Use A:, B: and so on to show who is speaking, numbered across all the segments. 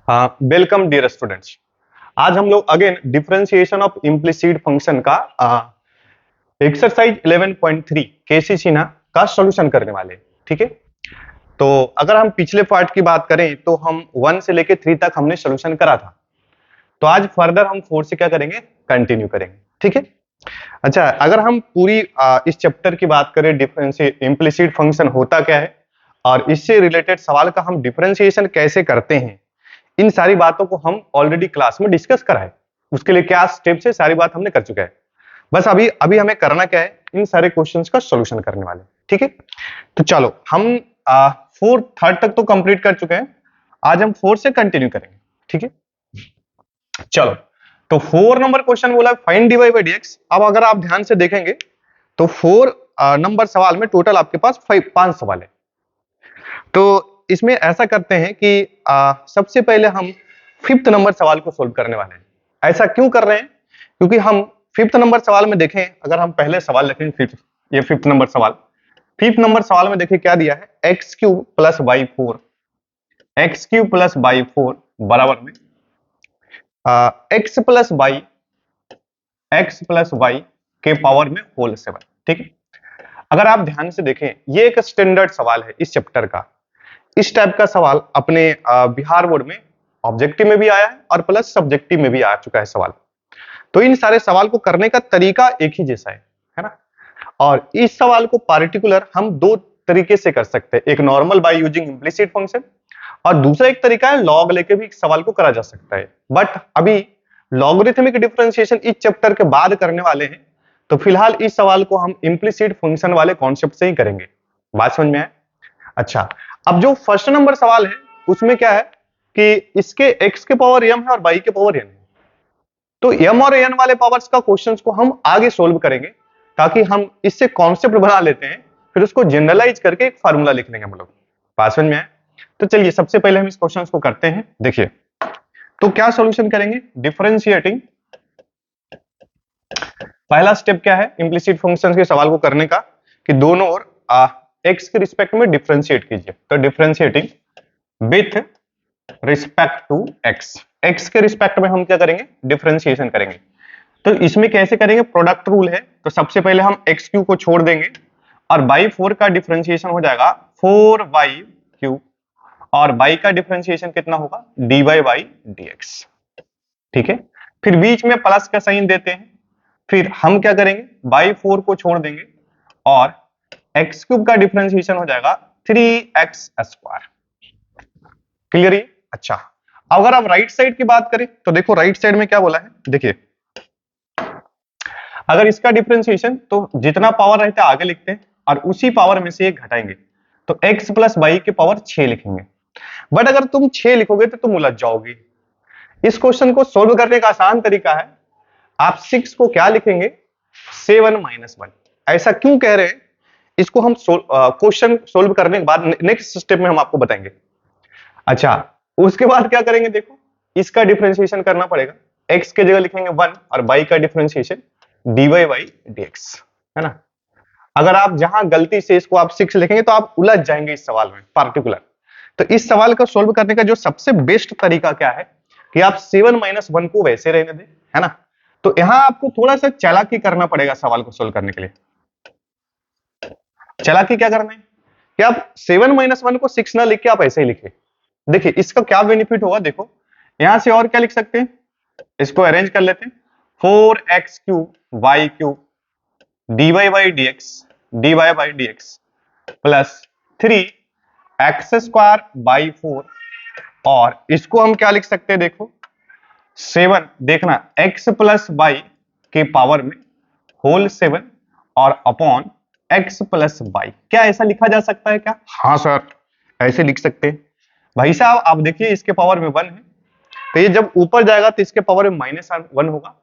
A: Welcome dear students. आज हम लोग again differentiation of implicit function का एक्सरसाइज 11.3 केसी ना का सॉल्यूशन करने वाले हैं। ठीक है, तो अगर हम पिछले पार्ट की बात करें तो हम 1 से लेके 3 तक हमने सॉल्यूशन करा था। तो आज फर्दर हम 4 से क्या करेंगे, कंटिन्यू करेंगे। ठीक है, अच्छा, अगर हम पूरी इस चैप्टर की बात करें डिफरेंशिएट इम्प्लिसिट फंक्शन होता क्या है और इससे रिलेटेड सवाल का हम डिफरेंशिएशन कैसे करते हैं, इन सारी बातों को हम ऑलरेडी क्लास में डिस्कस करा है। उसके लिए क्या स्टेप्स है, सारी बात हमने कर चुका है। बस अभी अभी हमें करना क्या है, इन सारे क्वेश्चंस का सॉल्यूशन करने वाले। ठीक है, तो चलो हम 4 थर्ड तक तो कंप्लीट कर चुके हैं, आज हम 4 से कंटिन्यू करेंगे। ठीक है, चलो, तो 4 नंबर क्वेश्चन बोला फाइंड dy बाई dx। अब अगर आप ध्यान से देखेंगे तो 4 नंबर सवाल में टोटल आपके पास 5 सवाल है। तो इसमें ऐसा करते हैं कि सबसे पहले हम 5th नंबर सवाल को सोल्व करने वाले हैं। ऐसा क्यों कर रहे हैं, क्योंकि हम 5th नंबर सवाल में देखें, अगर हम पहले सवाल लिखें ये 5th नंबर सवाल, 5th नंबर सवाल में देखें क्या दिया है, x cube plus y four, x cube plus y four बराबर में एक्स प्लस वाई के पावर में होल 7। ठीक है, अगर आप ध्यान से देखें ये एक स्टैंडर्ड सवाल है इस चैप्टर का। इस टाइप का सवाल अपने बिहार बोर्ड में ऑब्जेक्टिव में भी आया है और प्लस सब्जेक्टिव में भी आ चुका है सवाल। तो इन सारे सवाल को करने का तरीका एक ही जैसा है ना। और इस सवाल को पार्टिकुलर हम 2 तरीके से कर सकते हैं, एक normal by using implicit function और दूसरा एक तरीका है लॉग लेके भी सवाल को करा जा सकता है। बट अभी लॉगरिथमिक डिफरेंशिएशन इस चैप्टर के बाद करने वाले हैं, तो फिलहाल इस सवाल को हम इम्प्लिसिट फंक्शन वाले कॉन्सेप्ट से ही करेंगे। बात समझ में आए? अच्छा, अब जो फर्स्ट नंबर सवाल है उसमें क्या है कि इसके x के पावर m है और y के पावर n है। तो m और n वाले पावर्स का क्वेश्चंस को हम आगे सोल्व करेंगे, ताकि हम इससे कॉन्सेप्ट बना लेते हैं, फिर उसको जनरलाइज करके एक फार्मूला लिख लेंगे हम लोग। बात समझ में आए? तो चलिए सबसे पहले हम इस क्वेश्चन को करते हैं। देखिए, तो क्या सॉल्यूशन करेंगे, डिफरेंशिएटिंग। पहला स्टेप क्या है इम्प्लिसिट फंक्शन के सवाल को करने का, कि दोनों ओर x के रिस्पेक्ट में डिफरेंशिएट कीजिए। तो differentiating with respect to x, x के रिस्पेक्ट में हम क्या करेंगे, डिफरेंशिएशन करेंगे। तो इसमें कैसे करेंगे, प्रोडक्ट रूल है। तो सबसे पहले हम एक्स क्यू को छोड़ देंगे और बाई 4 का डिफरेंशिएशन हो जाएगा 4y क्यू, और बाई का डिफरेंशिएशन कितना होगा, dy बाई dx। ठीक है, फिर बीच में प्लस का साइन देते हैं, फिर हम क्या करेंगे, बाई 4 को छोड़ देंगे और एक्स क्यूब का डिफरेंशिएशन हो जाएगा 3x स्क्वायर। क्लियर है? अच्छा, अगर आप राइट साइड की बात करें तो देखो राइट साइड में क्या बोला है, देखिए अगर इसका डिफरेंशिएशन तो जितना पावर रहता है आगे लिखते हैं और उसी पावर में से एक घटाएंगे, तो x प्लस वाई के पावर 6 लिखेंगे। बट अगर तुम 6 लिखोगे तो तुम उलझ जाओगे। इस क्वेश्चन को सोल्व करने का आसान तरीका है, आप 6 को क्या लिखेंगे, 7 माइनस 1। ऐसा क्यों कह रहे हैं, इसको हम क्वेश्चन सोल्व करने के बाद नेक्स्ट स्टेप में हम आपको बताएंगे। अच्छा, उसके बाद क्या करेंगे, देखो इसका डिफरेंशिएशन करना पड़ेगा। x के जगह लिखेंगे 1 और y का डिफरेंशिएशन dy बाई dx, है ना। अगर आप जहां गलती से इसको आप 6 लिखेंगे तो आप उलझ जाएंगे इस सवाल में पार्टिकुलर। तो इस सवाल को सोल्व करने का जो सबसे बेस्ट तरीका क्या है कि आप 7 माइनस 1 को वैसे रहने दें, है ना। तो यहां आपको थोड़ा सा चालाकी करना पड़ेगा सवाल को सोल्व करने के लिए। चालाकी क्या करना है कि आप 7 माइनस 1 को 6 ना लिख के आप ऐसे ही लिखे। देखिए इसका क्या बेनिफिट होगा, देखो यहां से और क्या लिख सकते हैं, इसको अरेंज कर लेते हैं, 4x cube y cube dy by dx plus 3x square by 4, और इसको हम क्या लिख सकते हैं, देखो 7, देखना x प्लस वाई के पावर में होल 7 और अपॉन x प्लस वाई। क्या ऐसा लिखा जा सकता है क्या? हाँ सर, ऐसे लिख सकते हैं। भाई साहब आप देखिए इसके पावर में 1 है, तो ये जब ऊपर जाएगा तो इसके पावर में -1 होगा।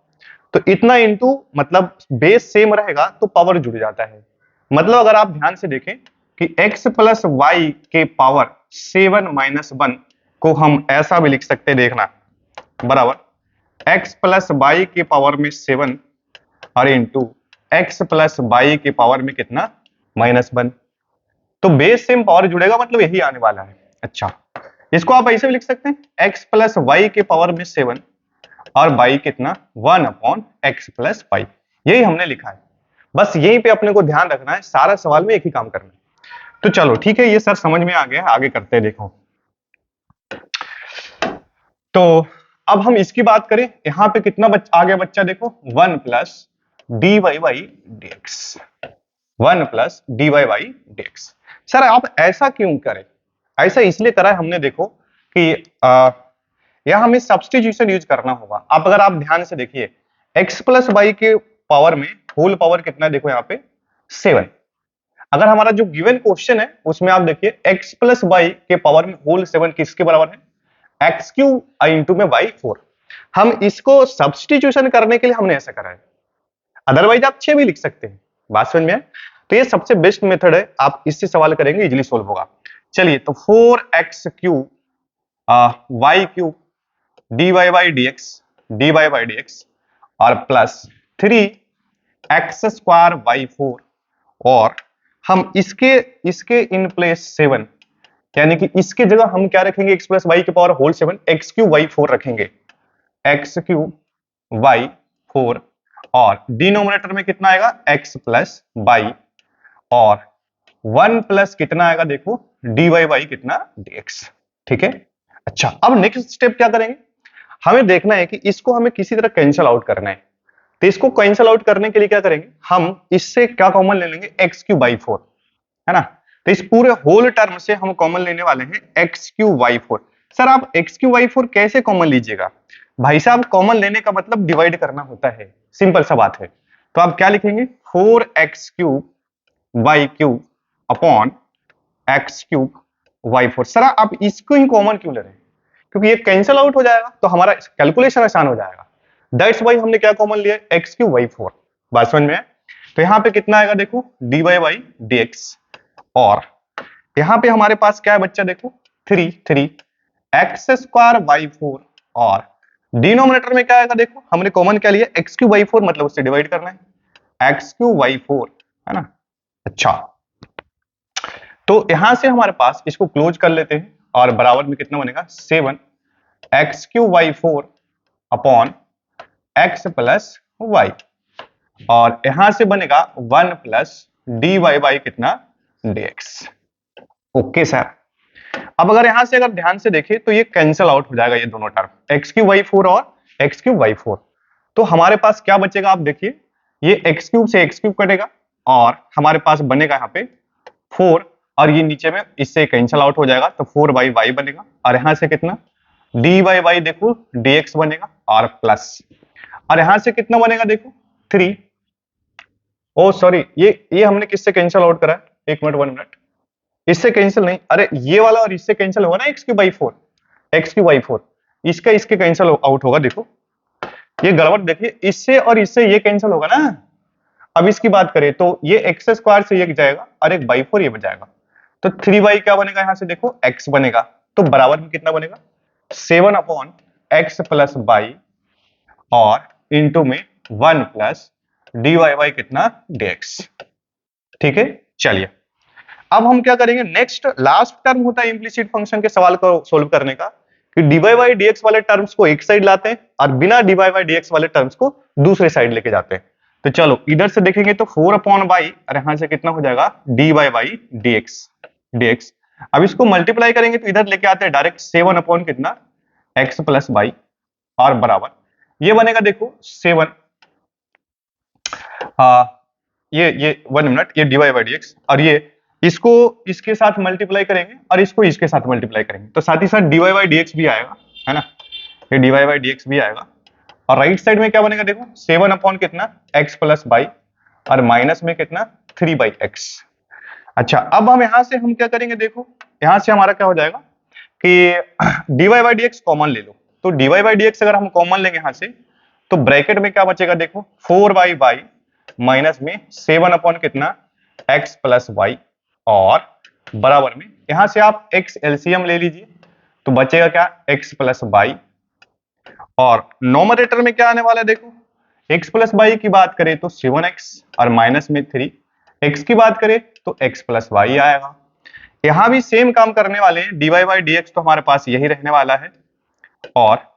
A: तो इतना इंटू मतलब बेस सेम रहेगा तो पावर जुड़ जाता है। मतलब अगर आप ध्यान से देखें कि x प्लस वाई के पावर 7 माइनस 1 को हम ऐसा भी लिख सकते हैं, देखना बराबर x प्लस वाई के पावर में 7 और इंटू x प्लस वाई के पावर में कितना, -1। तो बेस सेम पावर जुड़ेगा, मतलब यही आने वाला है। अच्छा, इसको आप ऐसे भी लिख सकते हैं x प्लस वाई के पावर में 7 और y कितना 1 अपॉन एक्स प्लस वाई। यही हमने लिखा है, बस यहीं पे अपने को ध्यान रखना है, सारा सवाल में एक ही काम करना है। तो चलो ठीक है, ये सर समझ में आ गया, आगे करते हैं। देखो तो अब हम इसकी बात करें, यहां पे कितना आ गया बच्चा, देखो 1 plus d y by d x, 1 plus d y by d x. Sir आप ऐसा क्यों करें? ऐसा इसलिए करा है हमने, देखो कि यहां हमें सब्स्टिट्यूशन यूज करना होगा। आप अगर आप ध्यान से देखिए, x प्लस वाई के पावर में होल पावर कितना है, देखो यहाँ पे 7। अगर हमारा जो गिवन क्वेश्चन है उसमें आप देखिए x प्लस वाई के पावर में होल 7 किसके बराबर है, एक्स क्यूब इंटू में बाई 4। हम इसको सब्स्टिट्यूशन करने के लिए हमने ऐसा करा है, अदरवाइज आप 6 भी लिख सकते हैं। बात समझ में है? तो ये सबसे बेस्ट मेथड है, आप इससे सवाल करेंगे इजीली सोल्व होगा। चलिए तो 4x cube y cube d y by d x और प्लस 3x स्क्वायर बाई 4, और हम इसके इन प्लेस 7, यानी कि इसके जगह हम क्या रखेंगे, x प्लस वाई के power whole 7 x cube y 4 रखेंगे, एक्स क्यूब वाई 4, और डिनोमिनेटर में कितना आएगा x प्लस वाई, और 1 प्लस कितना आएगा, देखो dy बाई कितना dx। ठीक है, अच्छा अब नेक्स्ट स्टेप क्या करेंगे, हमें देखना है कि इसको हमें किसी तरह कैंसिल आउट करना है। तो इसको कैंसिल आउट करने के लिए क्या करेंगे, हम इससे क्या कॉमन ले लेंगे, एक्स क्यूब बाई 4, है ना। तो इस पूरे होल टर्म से हम कॉमन लेने वाले हैं एक्स क्यूब वाई 4। सर आप एक्स क्यूब वाई 4 कैसे कॉमन लीजिएगा? भाई साहब कॉमन लेने का मतलब डिवाइड करना होता है, सिंपल सा बात है। तो आप क्या लिखेंगे, 4x cube y cube upon x cube y 4। Sir आप इसको ही कॉमन क्यों ले रहे हैं? क्योंकि ये कैंसिल आउट हो जाएगा तो हमारा कैलकुलेशन आसान हो जाएगा। दैट्स वाई हमने क्या कॉमन लिया, एक्स क्यूब वाई 4। बात समझ में है? तो यहाँ पे कितना आएगा, देखो dy बाई dx, और यहाँ पे हमारे पास क्या है बच्चा, देखो 3 एक्स स्क्वायर बाई 4, और डिनोमिनेटर में क्या आएगा, देखो हमने कॉमन क्या लिया, एक्स क्यूब बाई 4, मतलब उससे डिवाइड करना है, एक्स क्यूब बाई 4, है ना। अच्छा तो यहां से हमारे पास इसको क्लोज कर लेते हैं, और बराबर में कितना बनेगा, 7 x cube y 4 upon x plus y, और यहां से बनेगा 1 प्लस डी वाई बाई कितना dx। ओके सर, अब अगर यहां से अगर ध्यान से देखें तो ये कैंसिल आउट हो जाएगा, ये दोनों टर्म एक्स क्यूब वाई 4 और एक्स क्यूब वाई 4। तो हमारे पास क्या बचेगा, आप देखिए ये एक्स क्यूब से एक्स क्यूब कटेगा, और हमारे पास बनेगा यहाँ पे 4, और ये नीचे में इससे कैंसिल आउट हो जाएगा, तो 4 बाई वाई बनेगा, और यहां से कितना डी वाई बाई देखो dx बनेगा, और प्लस, और यहां से कितना बनेगा, देखो 3, ओ सॉरी ये हमने किससे कैंसिल आउट करा है, 1 मिनट, इससे कैंसिल नहीं, अरे ये वाला और इससे कैंसिल होगा ना, x cube by 4, x cube by 4, इसका इसके कैंसिल आउट होगा। देखो ये गड़बड़ देखिए, इससे और इससे ये कैंसिल होगा ना। अब इसकी बात करें तो ये एक्स स्क्वायर से ये जाएगा, और एक बाई 4 ये बचाएगा, तो 3 क्या बनेगा, यहां से देखो x बनेगा, तो बराबर में कितना बनेगा, 7 अपॉन एक्स प्लस बाई, और इंटू में 1 प्लस डी वाई बाई कितना dx। ठीक है, चलिए अब हम क्या करेंगे, नेक्स्ट लास्ट टर्म होता है इम्प्लिसिट फंक्शन के सवाल को सोल्व करने का, कि dy बाई dx वाले टर्म्स को एक साइड लाते हैं, और बिना dy बाई dx वाले टर्म्स को दूसरे साइड लेके जाते हैं। तो चलो इधर से देखेंगे तो 4 अपॉन बाई, और यहां से कितना हो जाएगा, dy बाई dx। अब इसको मल्टीप्लाई करेंगे तो इधर लेके आते हैं डायरेक्ट 7 अपॉन कितना x प्लस बाई, और बराबर ये बनेगा, देखो 7 ये 1 मिनट, ये dy बाई dx, और ये इसको इसके साथ मल्टीप्लाई करेंगे, और इसको इसके साथ मल्टीप्लाई करेंगे, तो साथ ही साथ dy बाई dx भी आएगा, है ना, ये dy बाई dx भी आएगा, और राइट साइड में क्या बनेगा, देखो 7 अपॉन कितना x प्लस बाई, और माइनस में कितना 3 बाई एक्स। अच्छा अब हम यहां से हम क्या करेंगे, देखो यहां से हमारा क्या हो जाएगा कि dy बाई dx कॉमन ले लो, तो dy बाई dx अगर हम कॉमन लेंगे यहां से, तो ब्रैकेट में क्या बचेगा, देखो 4 बाई माइनस में 7 अपॉन कितना x प्लस वाई, और बराबर में यहां से आप x एलसीएम ले लीजिए, तो बचेगा क्या, x प्लस बाई, और नोमरेटर में क्या आने वाला है, देखो x प्लस बाई की बात करें तो 7x, और माइनस में 3, x की बात करें तो x प्लस वाई आएगा। यहां भी सेम काम करने वाले हैं, dy बाई dx तो हमारे पास यही रहने वाला है, और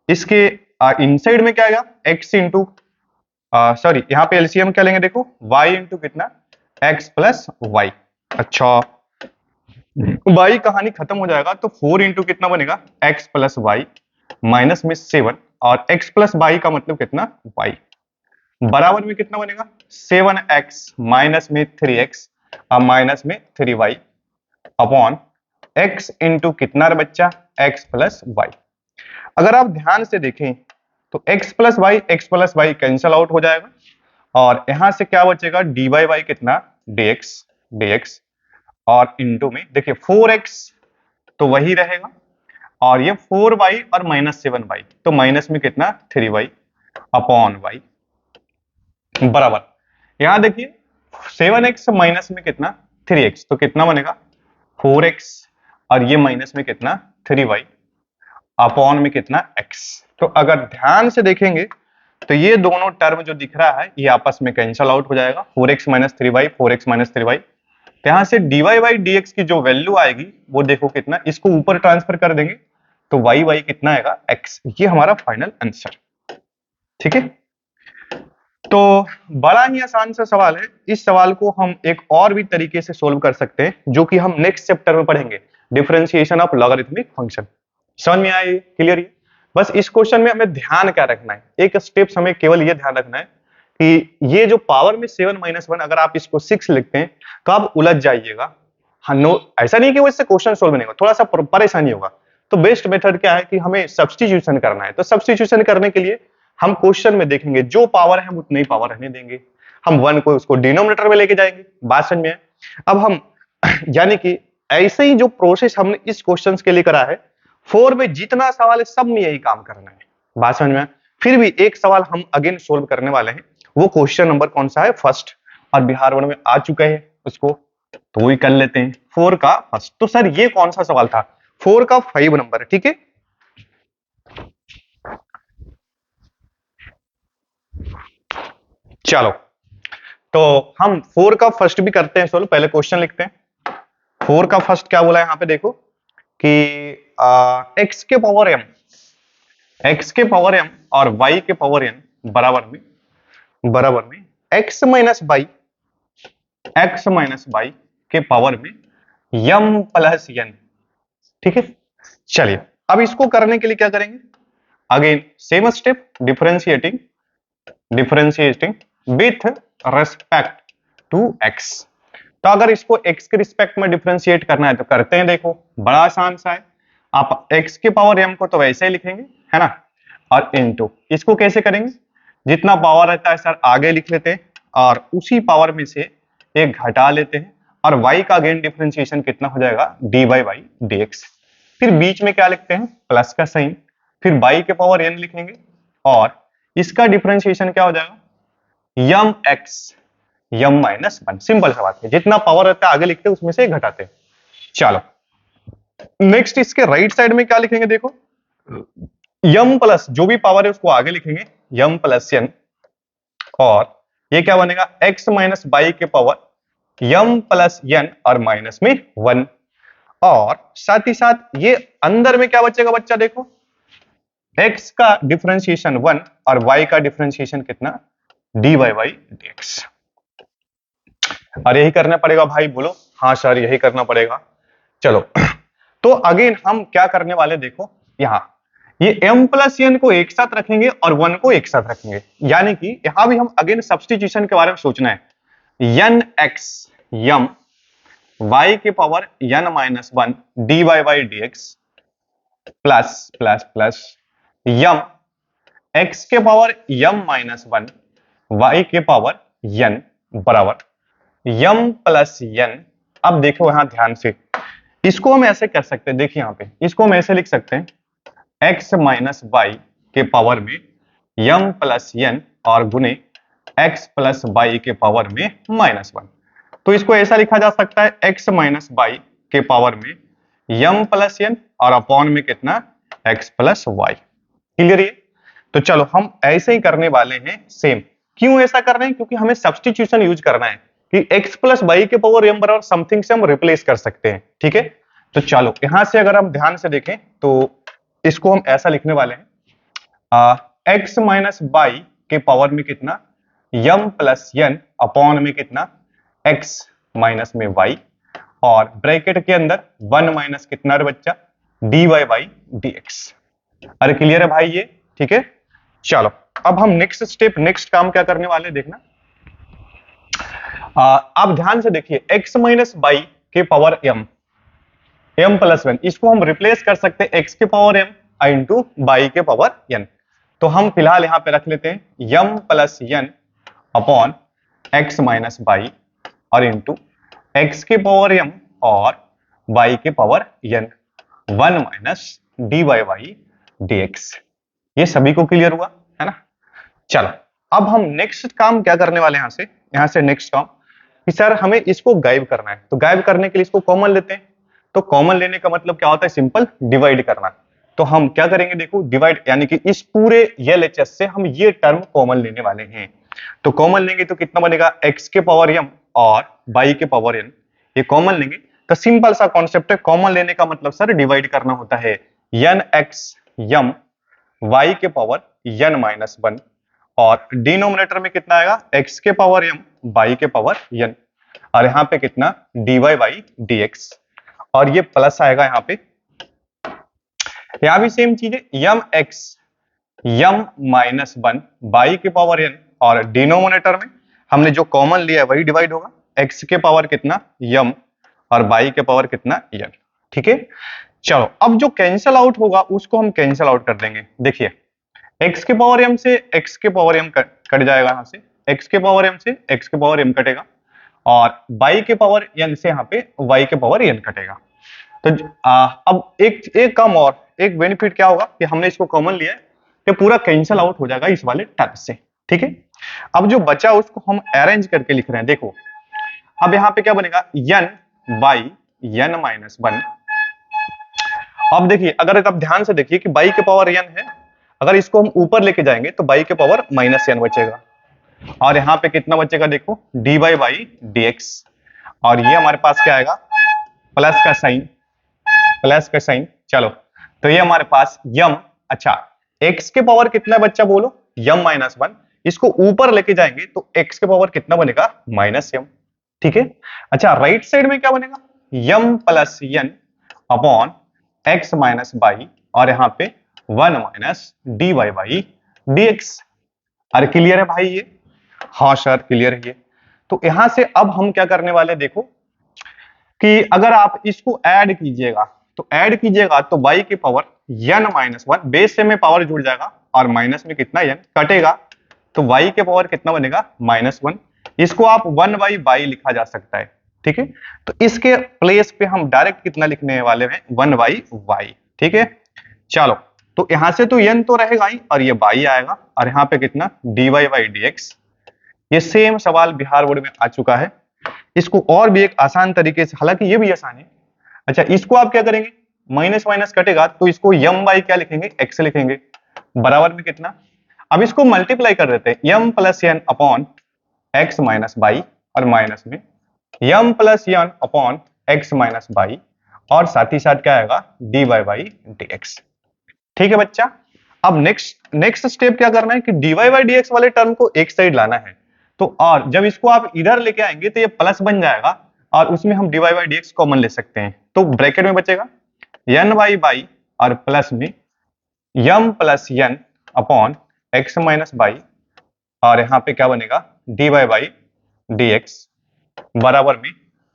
A: इसके इनसाइड में क्या आएगा, x इंटू सॉरी यहाँ पे एलसीएम क्या लेंगे देखो, y इंटू कितना, x प्लस वाई। अच्छा y कहानी खत्म हो जाएगा तो 4 इंटू कितना बनेगा, x प्लस वाई, माइनस में 7, और x प्लस वाई का मतलब कितना, y, बराबर में कितना बनेगा, 7x माइनस में 3x और माइनस में 3y अपॉन x इंटू कितना रे बच्चा, x प्लस वाई। अगर आप ध्यान से देखें तो x plus y cancel out हो जाएगा, और यहां से क्या बचेगा, dy बाई कितना, dx, और इंटू में देखिए 4x तो वही रहेगा, और ये 4y और माइनस 7y तो माइनस में कितना, 3y अपॉन y, बराबर यहां देखिए 7x माइनस में कितना, 3x तो कितना बनेगा, 4x, और ये माइनस में कितना, 3y अपॉन में कितना, x। तो अगर ध्यान से देखेंगे तो ये दोनों टर्म जो दिख रहा है ये आपस में कैंसल आउट हो जाएगा, 4x minus 3y, 4x minus 3y। तो यहां से dy बाई dx की जो वैल्यू आएगी वो देखो कितना, इसको ऊपर ट्रांसफर कर देंगे तो y कितना आएगा, x। ये हमारा फाइनल आंसर, ठीक है। तो बड़ा ही आसान सा सवाल है, इस सवाल को हम एक और भी तरीके से सोल्व कर सकते हैं जो कि हम नेक्स्ट चैप्टर में पढ़ेंगे, डिफरेंशिएशन ऑफ लॉगरिथमिक फंक्शन। समझ में आए, क्लियर है। बस इस क्वेश्चन में हमें ध्यान क्या रखना है, एक स्टेप्स हमें केवल ये ध्यान रखना है कि ये जो पावर में 7 माइनस 1 अगर आप इसको 6 लिखते हैं तो आप उलझ जाइएगा। हाँ नो, ऐसा नहीं कि वो इससे क्वेश्चन सोल्व नहीं होगा, थोड़ा सा परेशानी होगा। तो बेस्ट मेथड क्या है कि हमें सब्स्टिट्यूशन करना है। तो सब्स्टिट्यूशन करने के लिए हम क्वेश्चन में देखेंगे जो पावर है हम उतनी पावर रहने देंगे, हम 1 को उसको डिनोमिनेटर में लेके जाएंगे, बात समझ में है। अब हम यानी कि ऐसे ही जो प्रोसेस हमने इस क्वेश्चन के लिए करा है, 4 में जितना सवाल है सब में यही काम करना है, बात समझ में। फिर भी एक सवाल हम अगेन सोल्व करने वाले हैं, वो क्वेश्चन नंबर कौन सा है, फर्स्ट, और बिहार बोर्ड में आ चुका है उसको, तो वही कर लेते हैं, 4 का फर्स्ट। तो सर ये कौन सा सवाल था, 4 का 5 नंबर है, ठीक है। चलो तो हम 4 का फर्स्ट भी करते हैं सोल्व, पहले क्वेश्चन लिखते हैं। 4 का फर्स्ट क्या बोला है यहाँ पे देखो कि x के पावर m और y के पावर n बराबर में x माइनस बाई के पावर में m प्लस n, ठीक है। चलिए अब इसको करने के लिए क्या करेंगे, again same step, differentiating with respect to x। तो अगर इसको x के रिस्पेक्ट में डिफरेंशिएट करना है तो करते हैं, देखो बड़ा आसान सा है। आप x के पावर m को तो वैसे ही लिखेंगे, है ना, और इनटू इसको कैसे करेंगे, जितना पावर रहता है सर आगे लिख लेते हैं और उसी पावर में से एक घटा लेते हैं, और y का अगेन डिफरेंशिएशन कितना हो जाएगा, dy बाई dx। फिर बीच में क्या लिखते हैं, प्लस का साइन, फिर y के पावर n लिखेंगे और इसका डिफरेंशिएशन क्या हो जाएगा, m माइनस 1। सिंपल सा बात है, जितना पावर रहता है आगे लिखते हैं उसमें से घटाते हैं। चलो नेक्स्ट इसके राइट साइड में क्या लिखेंगे, देखो m प्लस जो भी पावर है उसको आगे लिखेंगे, m प्लस n, और ये क्या बनेगा, x माइनस बाई के पावर m प्लस n और माइनस में 1, और साथ ही साथ ये अंदर में क्या बचेगा बच्चा, देखो x का डिफरेंशिएशन 1 और y का डिफरेंशिएशन कितना, dy बाई dx। और यही करना पड़ेगा भाई, बोलो हाँ सर यही करना पड़ेगा। चलो तो अगेन हम क्या करने वाले, देखो यहां ये m प्लस n को एक साथ रखेंगे और 1 को एक साथ रखेंगे, यानी कि यहां भी हम अगेन सब्स्टिट्यूशन के बारे में सोचना है। n x m y के power n minus 1 dy by dx plus plus plus m x के पावर m माइनस 1 y के पावर n बराबर m प्लस n। अब देखो यहां ध्यान से, इसको हम ऐसे कर सकते हैं, देखिए यहां पे इसको हम ऐसे लिख सकते हैं, x माइनस वाई के पावर में m प्लस n और गुने x प्लस वाई के पावर में माइनस 1। तो इसको ऐसा लिखा जा सकता है, x माइनस वाई के पावर में m प्लस n और अपॉन में कितना, x प्लस वाई। क्लियर है। तो चलो हम ऐसे ही करने वाले हैं सेम। क्यों ऐसा कर रहे हैं, क्योंकि हमें सब्स्टिट्यूशन यूज करना है। कि x प्लस वाई के पावर m बराबर समथिंग से हम रिप्लेस कर सकते हैं, ठीक है। तो चलो यहां से अगर हम ध्यान से देखें तो इसको हम ऐसा लिखने वाले हैं, x माइनस वाई के पावर में कितना m प्लस n अपॉन में कितना x माइनस में y, और ब्रैकेट के अंदर 1 माइनस कितना रे बच्चा dy बाई dx। अरे क्लियर है भाई ये, ठीक है। चलो अब हम नेक्स्ट स्टेप, नेक्स्ट काम क्या करने वाले देखना। आप ध्यान से देखिए, x माइनस बाई के पावर m प्लस वन, इसको हम रिप्लेस कर सकते हैं x के पावर m इंटू बाई के पावर n। तो हम फिलहाल यहां पे रख लेते हैं m plus n upon x minus by और इंटू x के पावर m और y के power n 1 minus dy by dx। ये सभी को क्लियर हुआ है ना। चलो अब हम नेक्स्ट काम क्या करने वाले हैं, यहां से नेक्स्ट काम कि सर हमें इसको गायब करना है। तो गायब करने के लिए इसको कॉमन लेते हैं। तो कॉमन लेने का मतलब क्या होता है, सिंपल डिवाइड करना। तो हम क्या करेंगे, देखो डिवाइड, यानी कि इस पूरे LHS से हम ये टर्म कॉमन लेने वाले हैं। तो कॉमन लेंगे तो कितना बनेगा, x के पावर m और y के पावर n, ये कॉमन लेंगे। तो सिंपल सा कॉन्सेप्ट है, कॉमन लेने का मतलब सर डिवाइड करना होता है। nx m y के पावर n माइनस 1, और डिनोमिनेटर में कितना आएगा, x के पावर m y के पावर n, और यहाँ पे कितना dy बाई dx, और ये प्लस आएगा यहाँ पे। यहाँ भी सेम चीज है, mx m माइनस 1 y के पावर n, और डिनोमिनेटर में हमने जो कॉमन लिया है वही डिवाइड होगा, x के पावर कितना m और y के पावर कितना n, ठीक है। चलो अब जो कैंसिल आउट होगा उसको हम कैंसिल आउट कर देंगे। देखिए x के पावर m से x के पावर m कट जाएगा, यहाँ से x के पावर m से x के पावर m कटेगा, और y के पावर n से यहाँ पे y के पावर n कटेगा। तो अब एक काम और, एक बेनिफिट क्या होगा कि हमने इसको कॉमन लिया है कि पूरा कैंसिल आउट हो जाएगा इस वाले टर्म से, ठीक है। अब जो बचा उसको हम अरेंज करके लिख रहे हैं। देखो अब यहाँ पे क्या बनेगा, n बाई n माइनस 1। अब देखिए, अगर आप ध्यान से देखिए कि y के पावर n है, अगर इसको हम ऊपर लेके जाएंगे तो y के पावर माइनस n बचेगा, और यहाँ पे कितना बचेगा, देखो dy बाई dx, और ये हमारे पास क्या आएगा, प्लस का साइन, प्लस का साइन। चलो तो ये हमारे पास m, अच्छा x के पावर कितना बच्चा बोलो, m माइनस 1, इसको ऊपर लेके जाएंगे तो x के पावर कितना बनेगा, माइनस m, ठीक है। अच्छा राइट साइड में क्या बनेगा, m plus n upon x minus by, और यहाँ पे 1 माइनस dy बाई dx। अरे क्लियर है भाई ये, हाँ सर क्लियर है ये। तो यहां से अब हम क्या करने वाले, देखो कि अगर आप इसको ऐड कीजिएगा तो y की पावर n माइनस 1, बेस से में पावर जुड़ जाएगा, और माइनस में कितना n कटेगा, तो y के पावर कितना बनेगा, माइनस 1। इसको आप 1 बाई बाई लिखा जा सकता है, ठीक है। तो इसके प्लेस पे हम डायरेक्ट कितना लिखने वाले हैं, 1 बाई वाई, ठीक है। चलो तो यहां से तो n तो रहेगा ही, और ये y आएगा, और यहाँ पे कितना dy बाई dx। ये सेम सवाल बिहार बोर्ड में आ चुका है। इसको और भी एक आसान तरीके से, हालांकि ये भी आसान है। अच्छा इसको आप क्या करेंगे, माइनस माइनस कटेगा तो इसको m बाई क्या लिखेंगे, x लिखेंगे, बराबर में कितना, अब इसको मल्टीप्लाई कर देते हैं, m plus n upon x minus by, और माइनस में m plus n upon x minus by, और साथ ही साथ क्या आएगा, dy बाई dx, ठीक है बच्चा। अब नेक्स्ट स्टेप क्या करना है कि dy बाई dx वाले टर्म को एक साइड लाना है। तो और जब इसको आप इधर लेके आएंगे तो ये प्लस बन जाएगा, और उसमें हम dy बाई dx कॉमन ले सकते हैं। तो ब्रैकेट में बचेगा n बाई और प्लस में m plus n upon x minus by, और यहाँ पे क्या बनेगा dy बाई dx, बराबर में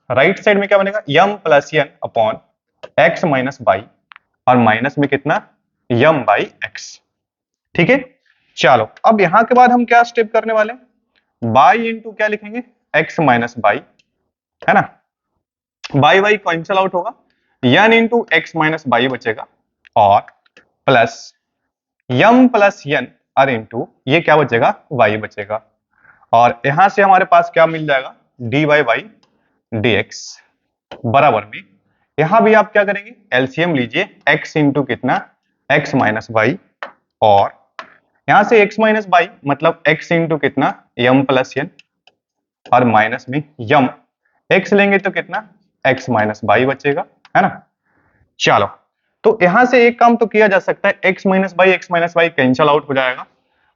A: राइट साइड में क्या बनेगा, m plus n upon x minus by, और माइनस में कितना m बाई x, ठीक है। चलो अब यहां के बाद हम क्या स्टेप करने वाले हैं, बाई इंटू क्या लिखेंगे, x माइनस बाई, है ना, बाई बाई कैंसिल आउट होगा, n into x minus by बचेगा, और प्लस m प्लस n, और इंटू ये क्या बचेगा, y बचेगा, और यहां से हमारे पास क्या मिल जाएगा, dy बाई dx, बराबर में यहां भी आप क्या करेंगे, एलसीएम लीजिए, x इंटू कितना, x माइनस बाई, और यहां से x माइनस बाई मतलब x इंटू कितना, m प्लस n, और माइनस में यम, x लेंगे तो कितना x माइनस वाई बचेगा, है ना। चलो, तो यहां से एक काम तो किया जा सकता है, x minus y cancel out हो जाएगा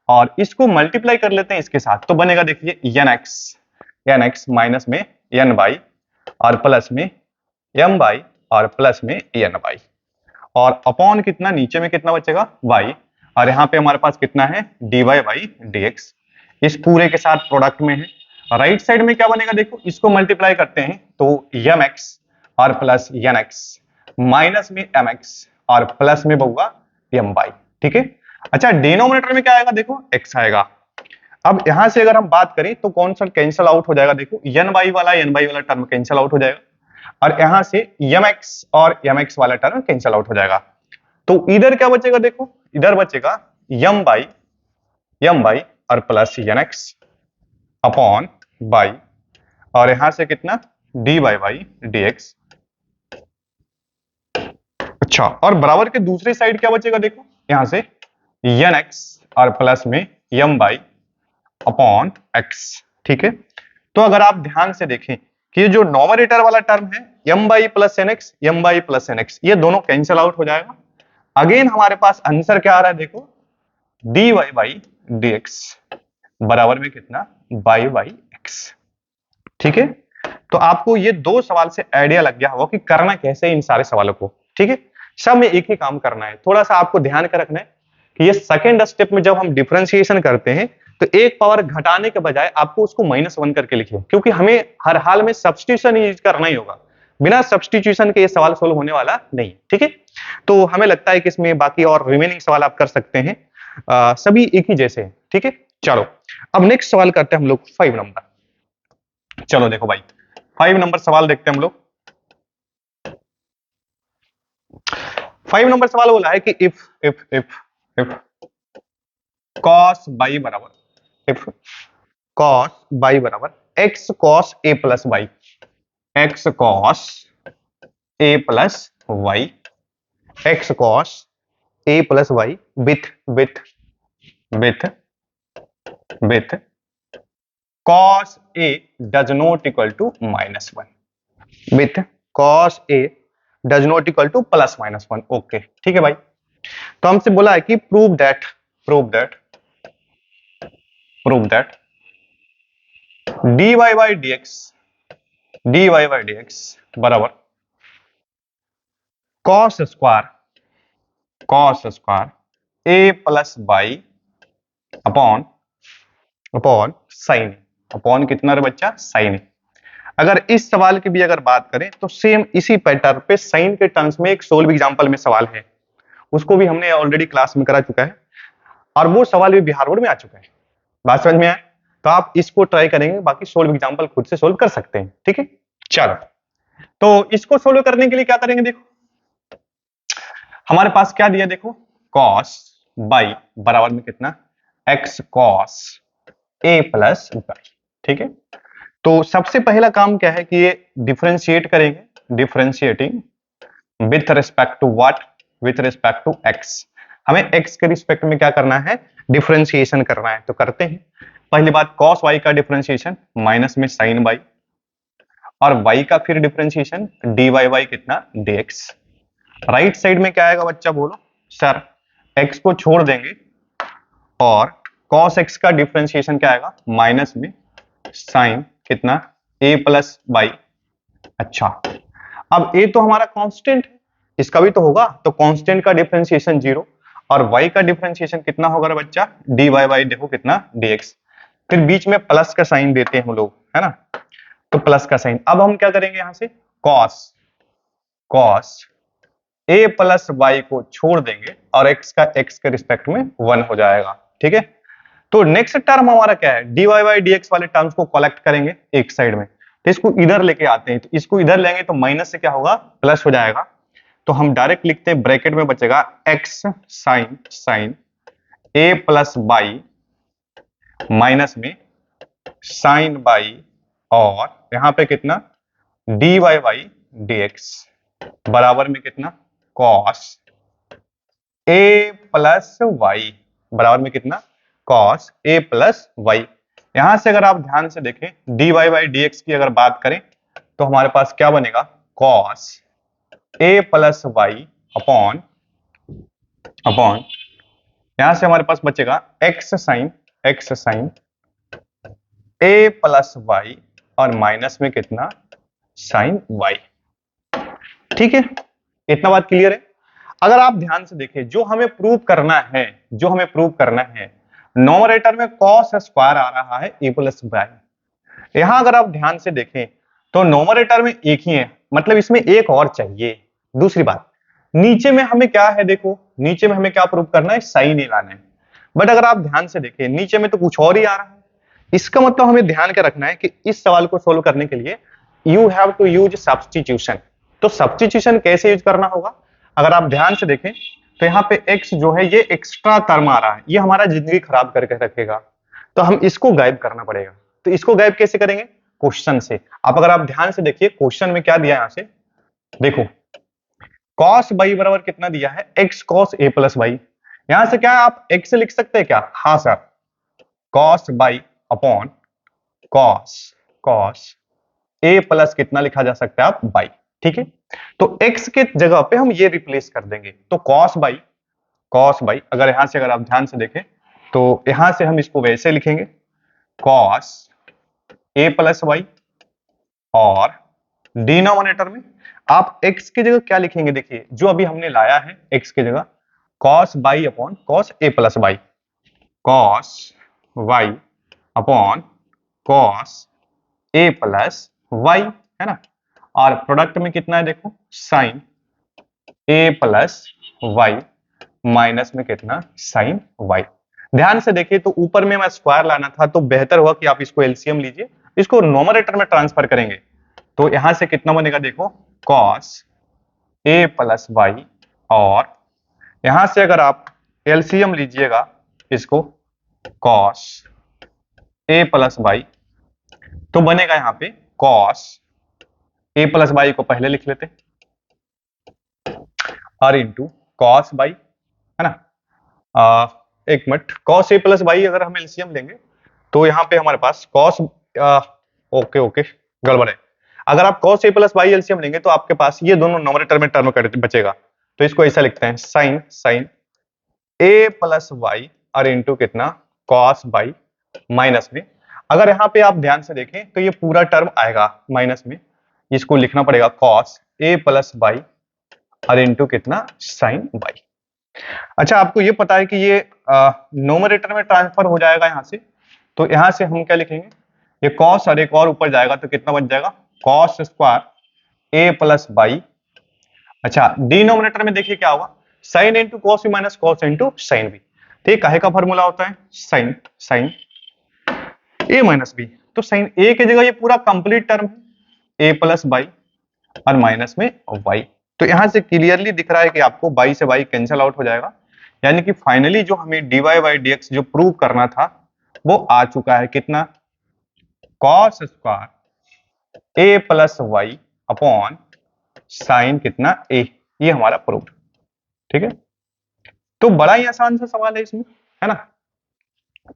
A: और इसको मल्टीप्लाई कर लेते हैं इसके साथ, तो बनेगा देखिए एन एक्स माइनस में एन बाई और प्लस में एम बाई और प्लस में एन बाई और अपॉन कितना, नीचे में कितना बचेगा y और यहाँ पे हमारे पास कितना है dy बाई dx, इस पूरे के साथ प्रोडक्ट में है। राइट साइड में क्या बनेगा देखो, इसको मल्टीप्लाई करते हैं तो एम एक्स और प्लस एन एक्स माइनस में एम एक्स और प्लस में होगा एम बाई, ठीक है। अच्छा, डिनोमिनेटर में क्या आएगा देखो, x आएगा। अब यहां से अगर हम बात करें तो कौन सा कैंसिल आउट हो जाएगा देखो, एन बाई वाला टर्म कैंसिल आउट हो जाएगा और यहां से एम एक्स और एम एक्स वाला टर्म कैंसिल आउट हो जाएगा। तो इधर क्या बचेगा देखो, इधर बचेगा एम बाई और plus n x upon by और यहां से कितना d by by d x. अच्छा, और बराबर के दूसरी साइड क्या बचेगा देखो, यहां से एन एक्स और प्लस में एम बाई अपॉन एक्स, ठीक है। तो अगर आप ध्यान से देखें कि ये जो नॉमरेटर वाला टर्म है m by plus n x, m by plus n x, ये दोनों कैंसिल आउट हो जाएगा। अगेन हमारे पास आंसर क्या आ रहा है देखो, d y by d x बराबर में कितना बाई बाई एक्स, ठीक है। तो आपको ये दो सवाल से आइडिया लग गया होगा कि करना कैसे इन सारे सवालों को, ठीक है। सब में एक ही काम करना है, थोड़ा सा आपको ध्यान का रखना है कि ये सेकेंड स्टेप में जब हम डिफरेंशिएशन करते हैं तो एक पावर घटाने के बजाय आपको उसको -1 करके लिखिए, क्योंकि हमें हर हाल में सब्स्टिट्यूशन यूज करना ही होगा, बिना सब्स्टिट्यूशन के ये सवाल सोल्व होने वाला नहीं, ठीक है। तो हमें लगता है कि इसमें बाकी और रिमेनिंग सवाल आप कर सकते हैं, सभी एक ही जैसे हैं, ठीक है। चलो, अब नेक्स्ट सवाल करते हैं हम लोग 5 नंबर। चलो देखो भाई, 5 नंबर सवाल देखते हैं हम लोग। 5 नंबर सवाल बोला है कि इफ cos बाई बराबर, इफ cos बाई बराबर x cos a plus y, x cos a plus y, x cos a plus y with with with with cos a does not equal to -1 with cos a does not equal to +-1, okay, ठीक है भाई। तो हमसे बोला है कि prove that dy by dx बराबर cos square a plus by upon sine, upon कितना रे बच्चा साइन। अगर इस सवाल की भी अगर बात करें तो सेम इसी पैटर्न पे साइन के टर्म्स में एक सोल्व एग्जांपल में सवाल है, उसको भी हमने ऑलरेडी क्लास में करा चुका है और वो सवाल भी बिहार बोर्ड में आ चुका है। बात समझ में आए तो आप इसको ट्राई करेंगे, बाकी सोल्व एग्जांपल खुद से सोल्व कर सकते हैं, ठीक है। चलो, तो इसको सोल्व करने के लिए क्या करेंगे देखो, हमारे पास क्या दिया देखो, cos बाई बराबर में कितना x cos a plus by, ठीक है। तो सबसे पहला काम क्या है कि ये डिफरेंशिएट करेंगे, differentiating with respect to what, with respect to x। हमें x के रिस्पेक्ट में क्या करना है, डिफरेंशिएशन करना है, तो करते हैं। पहली बात cos y का डिफरेंशिएशन माइनस में sin y और y का फिर डिफरेंशिएशन dy बाई कितना dx। राइट साइड में क्या आएगा बच्चा बोलो, सर x को छोड़ देंगे और cos x का डिफरेंशिएशन क्या आएगा माइनस में sin कितना a प्लस बाई। अच्छा, अब a तो हमारा कांस्टेंट है, इसका भी तो होगा, तो कांस्टेंट का डिफरेंशिएशन 0 और y का डिफरेंशिएशन कितना होगा बच्चा dy बाई देखो कितना dx, फिर बीच में प्लस का साइन देते हैं हम लोग, है ना, तो प्लस का साइन। अब हम क्या करेंगे यहां से cos a प्लस वाई को छोड़ देंगे और x का x के रिस्पेक्ट में 1 हो जाएगा, ठीक है। तो नेक्स्ट टर्म हमारा क्या है, dy बाई dx वाले टर्म्स को कलेक्ट करेंगे एक साइड में, तो इसको इधर लेके आते हैं, तो इसको इधर लेंगे तो माइनस से क्या होगा प्लस हो जाएगा, तो हम डायरेक्ट लिखते हैं ब्रैकेट में बचेगा x sine a plus by minus में साइन बाई और यहां पे कितना dy बाई dx बराबर में कितना cos a प्लस वाई बराबर में कितना cos a प्लस वाई। यहां से अगर आप ध्यान से देखें dy बाई dx की अगर बात करें तो हमारे पास क्या बनेगा, cos a plus y upon upon यहां से हमारे पास बचेगा x sine a plus y और माइनस में कितना, साइन y। ठीक है, इतना बात क्लियर है। अगर आप ध्यान से देखें जो हमें प्रूव करना है नोमरेटर में cos स्क्वायर आ रहा है a प्लस वाई। यहां अगर आप ध्यान से देखें तो नोमरेटर में एक ही है, मतलब इसमें एक और चाहिए। दूसरी बात, नीचे में हमें क्या है, देखो नीचे में हमें क्या प्रूव करना है, साइन ए लाना है। बट अगर आप ध्यान से देखें नीचे में तो कुछ और ही आ रहा है। इसका मतलब हमें ध्यान के रखना है कि इस सवाल को सोल्व करने के लिए you have to use substitution. तो सब्स्टिट्यूशन कैसे यूज करना होगा, अगर आप ध्यान से देखें तो यहाँ पे x जो है ये एक्स्ट्रा टर्म आ रहा है, ये हमारा जिंदगी खराब करके रखेगा, तो हम इसको गायब करना पड़ेगा। तो इसको गायब कैसे करेंगे, क्वेश्चन से। अब अगर आप ध्यान से देखिए क्वेश्चन में क्या दिया है, यहां से देखो cos बाई बराबर कितना दिया है, x cos a plus y. यहां से क्या आप x लिख सकते हैं क्या, हाँ sir, cos by upon cos a plus कितना लिखा जा सकता है आप, बाई। ठीक है, तो x के जगह पे हम ये रिप्लेस कर देंगे, तो cos बाई अगर यहां से अगर आप ध्यान से देखें तो यहां से हम इसको वैसे लिखेंगे cos a प्लस वाई, और डिनोमिनेटर में आप x की जगह क्या लिखेंगे, देखिए जो अभी हमने लाया है x की जगह cos by upon cos a plus y, cos y upon cos a plus y, है ना। और प्रोडक्ट में कितना है, देखो sine a plus y minus में कितना, साइन y। ध्यान से देखिए तो ऊपर में मैं स्क्वायर लाना था, तो बेहतर हुआ कि आप इसको एलसीएम लीजिए, इसको नोमरेटर में ट्रांसफर करेंगे तो यहां से कितना बनेगा, देखो cos a प्लस वाई, और यहां से अगर आप एलसीएम लीजिएगा इसको cos a प्लस वाई, तो बनेगा यहां पे cos a प्लस वाई को पहले लिख लेते और इंटू cos बाई, है ना। एक minute, cos a plus y अगर हम एलसीएम लेंगे तो यहाँ पे हमारे पास cos ओके गड़बड़ है। अगर आप cos a plus y LCM लेंगे तो आपके पास ये दोनों नोमरेटर में टर्म बचेगा, तो इसको ऐसा लिखते हैं साइन a प्लस वाई और इंटू कितना, cos बाई माइनस में। अगर यहाँ पे आप ध्यान से देखें तो ये पूरा टर्म आएगा माइनस में, इसको लिखना पड़ेगा cos a प्लस वाई और इंटू कितना, साइन बाई। अच्छा, आपको ये पता है कि ये नोमरेटर में ट्रांसफर हो जाएगा यहां से, तो यहां से हम क्या लिखेंगे, ये cos और एक और ऊपर जाएगा तो कितना बच जाएगा, cos square a plus by. अच्छा, डिनोमिनेटर में देखिए क्या होगा, sine into cos b minus cos into sine b. ठीक, काहे का फॉर्मूला होता है, साइन a माइनस बी, तो साइन a की जगह ये पूरा कंप्लीट टर्म है a प्लस बाई और माइनस में y। तो यहां से क्लियरली दिख रहा है कि आपको y से y कैंसिल आउट हो जाएगा, यानी कि फाइनली जो हमें dy बाई dx जो प्रूव करना था वो आ चुका है, कितना, cos square a plus y upon sine कितना a, ये हमारा प्रूव। ठीक है, तो बड़ा ही आसान सा सवाल है इसमें, है ना,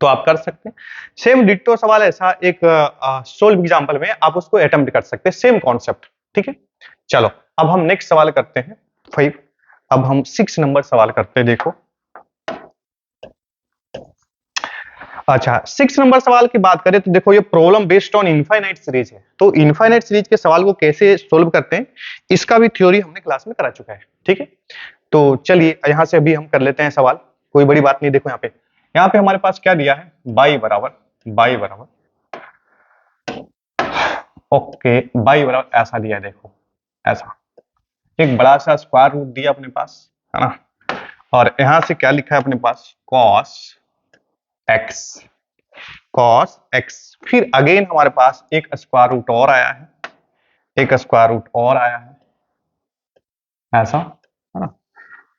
A: तो आप कर सकते हैं। सेम डिट्टो सवाल ऐसा एक सोल्व एग्जांपल में आप उसको अटेम्प्ट कर सकते हैं, सेम कॉन्सेप्ट। ठीक है, चलो अब हम नेक्स्ट सवाल करते हैं 5। अब हम 6 नंबर सवाल करते हैं, देखो। अच्छा, 6 नंबर सवाल की बात करें तो देखो ये problem based on infinite series है, तो इनफाइनाइट सीरीज के सवाल को कैसे सोल्व करते हैं इसका भी थ्योरी हमने क्लास में करा चुका है। ठीक है, तो चलिए यहां से अभी हम कर लेते हैं सवाल, कोई बड़ी बात नहीं। देखो यहाँ पे हमारे पास क्या दिया है, बाई बराबर ओके, बाई बराबर ऐसा दिया है, देखो ऐसा एक बड़ा सा स्क्वायर रूट दिया अपने पास, है ना, और यहां से क्या लिखा है अपने पास, cos x, फिर अगेन हमारे पास एक स्क्वायर रूट और आया है, ऐसा, है ना।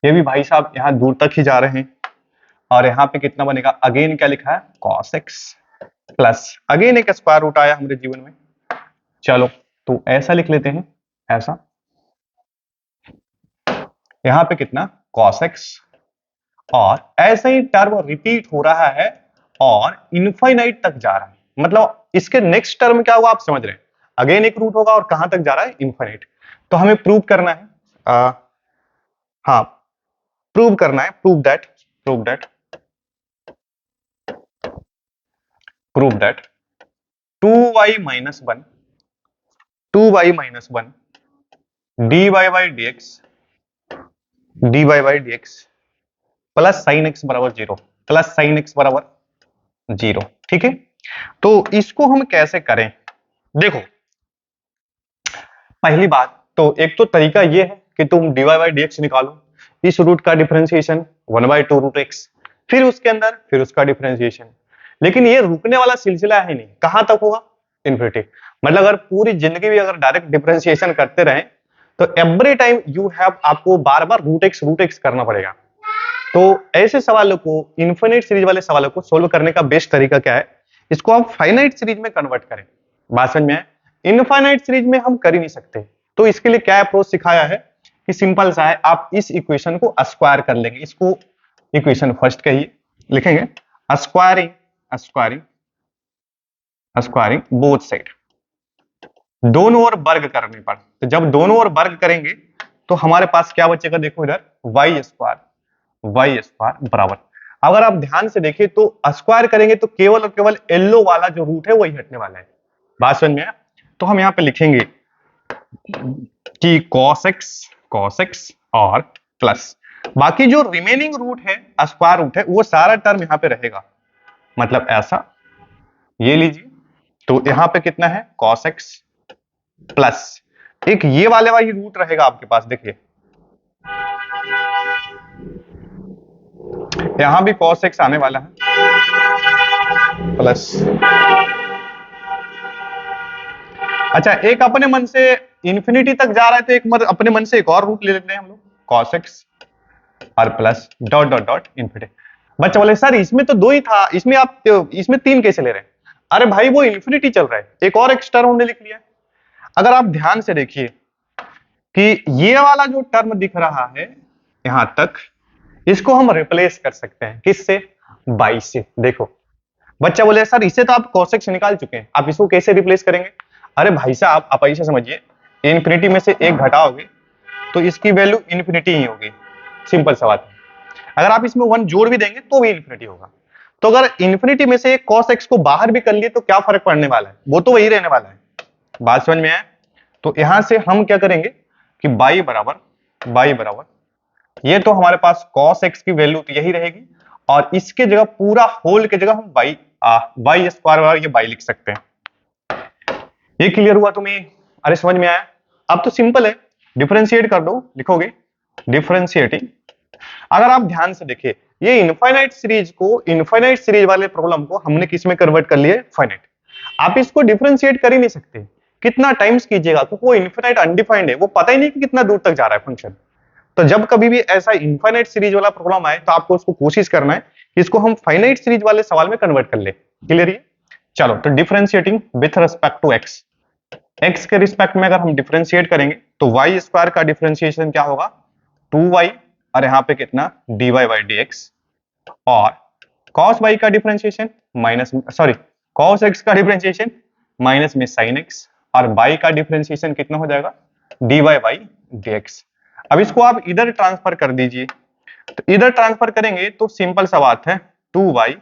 A: ये भी भाई साहब यहाँ दूर तक ही जा रहे हैं, और यहाँ पे कितना बनेगा, अगेन क्या लिखा है, cos x प्लस अगेन एक स्क्वायर रूट आया हमारे जीवन में। चलो तो ऐसा लिख लेते हैं, ऐसा यहाँ पे कितना, cos x, और ऐसा ही टर्म रिपीट हो रहा है और इनफाइनाइट तक जा रहा है। मतलब इसके नेक्स्ट टर्म क्या होगा आप समझ रहे हैं, अगेन एक रूट होगा और कहां तक जा रहा है, इनफाइनाइट। तो हमें प्रूव करना है, हाँ प्रूव करना है, prove that 2y minus one, 2y minus 1 dy by dx plus sine x बराबर जीरो, प्लस साइन एक्स बराबर जीरो। ठीक है, तो इसको हम कैसे करें, देखो पहली बात तो एक तो तरीका ये है कि तुम dy बाई dx निकालो, इस रूट का डिफरेंशिएशन 1/2 रूट एक्स, फिर उसके अंदर फिर उसका डिफरेंशिएशन। लेकिन ये रुकने वाला सिलसिला है नहीं, कहां तक होगा, इन्फिनिटी। मतलब अगर पूरी जिंदगी भी अगर डायरेक्ट डिफरेंशिएशन करते रहे तो एवरी टाइम यू हैव, आपको बार बार रूट एक्स करना पड़ेगा। तो ऐसे सवालों को, इनफिनिट सीरीज वाले सवालों को सोल्व करने का बेस्ट तरीका क्या है, इसको आप फाइनाइट सीरीज में कन्वर्ट करें। बात समझ में है, इनफाइनाइट सीरीज में हम कर ही नहीं सकते, तो इसके लिए क्या अप्रोच सिखाया है कि सिंपल सा है, आप इस इक्वेशन को स्क्वायर कर लेंगे। इसको इक्वेशन फर्स्ट कहिए, लिखेंगे squaring squaring squaring both side, दोनों ओर वर्ग करने पर। तो जब दोनों ओर वर्ग करेंगे तो हमारे पास क्या बचेगा, देखो इधर वाई स्क्वायर बराबर, अगर आप ध्यान से देखिए तो स्क्वायर करेंगे तो केवल और केवल येलो वाला जो रूट है वही हटने वाला है। बात समझ में आया? तो हम यहां पे लिखेंगे कि cos x और प्लस बाकी जो रिमेनिंग रूट है, स्क्वायर रूट है, वो सारा टर्म यहां पे रहेगा। मतलब ऐसा, ये लीजिए, तो यहां पे कितना है cos x प्लस एक ये वाले वाली रूट रहेगा आपके पास, देखिए यहां भी cos x आने वाला है प्लस। अच्छा, एक अपने मन से इंफिनिटी तक जा रहा है तो एक मतलब अपने मन से एक और रूट ले लेते हैं हम लोग, cos x और plus dot dot dot infinity. बच्चा बोले सर इसमें तो दो ही था, इसमें आप इसमें तीन कैसे ले रहे हैं? अरे भाई वो इंफिनिटी चल रहा है, एक और एक्स्ट्रा हमने लिख लिया। अगर आप ध्यान से देखिए कि ये वाला जो टर्म दिख रहा है यहां तक, इसको हम रिप्लेस कर सकते हैं किससे, 22 से। देखो बच्चा बोले सर इसे तो आप cos x निकाल चुके हैं, आप इसको कैसे रिप्लेस करेंगे? अरे भाई साहब आप ऐसे समझिए, इंफिनिटी में से एक घटाओगे तो इसकी वैल्यू इंफिनिटी ही होगी, सिंपल सा बात है। अगर आप इसमें 1 जोड़ भी देंगे तो भी इंफिनिटी होगा। तो अगर इंफिनिटी में से एक cos x को बाहर भी कर लिए तो क्या फर्क पड़ने वाला है, वो तो वही रहने वाला है। बात समझ में आया? तो यहां से हम क्या करेंगे कि y बराबर ये तो हमारे पास cos x की वैल्यू तो यही रहेगी, और इसके जगह पूरा होल के जगह हम y स्क्वायर ये y लिख सकते हैं। ये क्लियर हुआ तुम्हें? अरे समझ में आया? अब तो सिंपल है, डिफरेंशिएट कर दो, लिखोगे डिफरेंशिएटिंग। अगर आप ध्यान से देखिए, ये इनफाइनाइट सीरीज वाले प्रॉब्लम को हमने किस में कन्वर्ट कर लिया, फाइनाइट। आप इसको डिफरेंशिएट कर ही नहीं सकते, कितना टाइम्स कीजिएगा, क्योंकि वो इनफाइनाइट अनडिफाइंड है, वो पता ही नहीं कि कितना दूर तक जा रहा है फंक्शन। तो जब कभी भी ऐसा इनफाइनाइट सीरीज वाला प्रॉब्लम आए तो आपको उसको कोशिश करना है कि इसको हम फाइनाइट सीरीज वाले सवाल में कन्वर्ट कर ले। क्लियर है? चलो, तो differentiating with respect to x, x के रिस्पेक्ट में अगर हम डिफरेंशिएट करेंगे तो वाई स्क्वायर का डिफरेंशिएशन क्या होगा, 2y, और यहां पे कितना dy बाई dx, और cos y का डिफरेंशिएशन cos x का डिफरेंशिएशन माइनस में sin x, और y का डिफरेंशिएशन कितना हो जाएगा, dy बाई dx। अब इसको आप इधर ट्रांसफर कर दीजिए, तो इधर ट्रांसफर करेंगे तो सिंपल सा बात है, 2y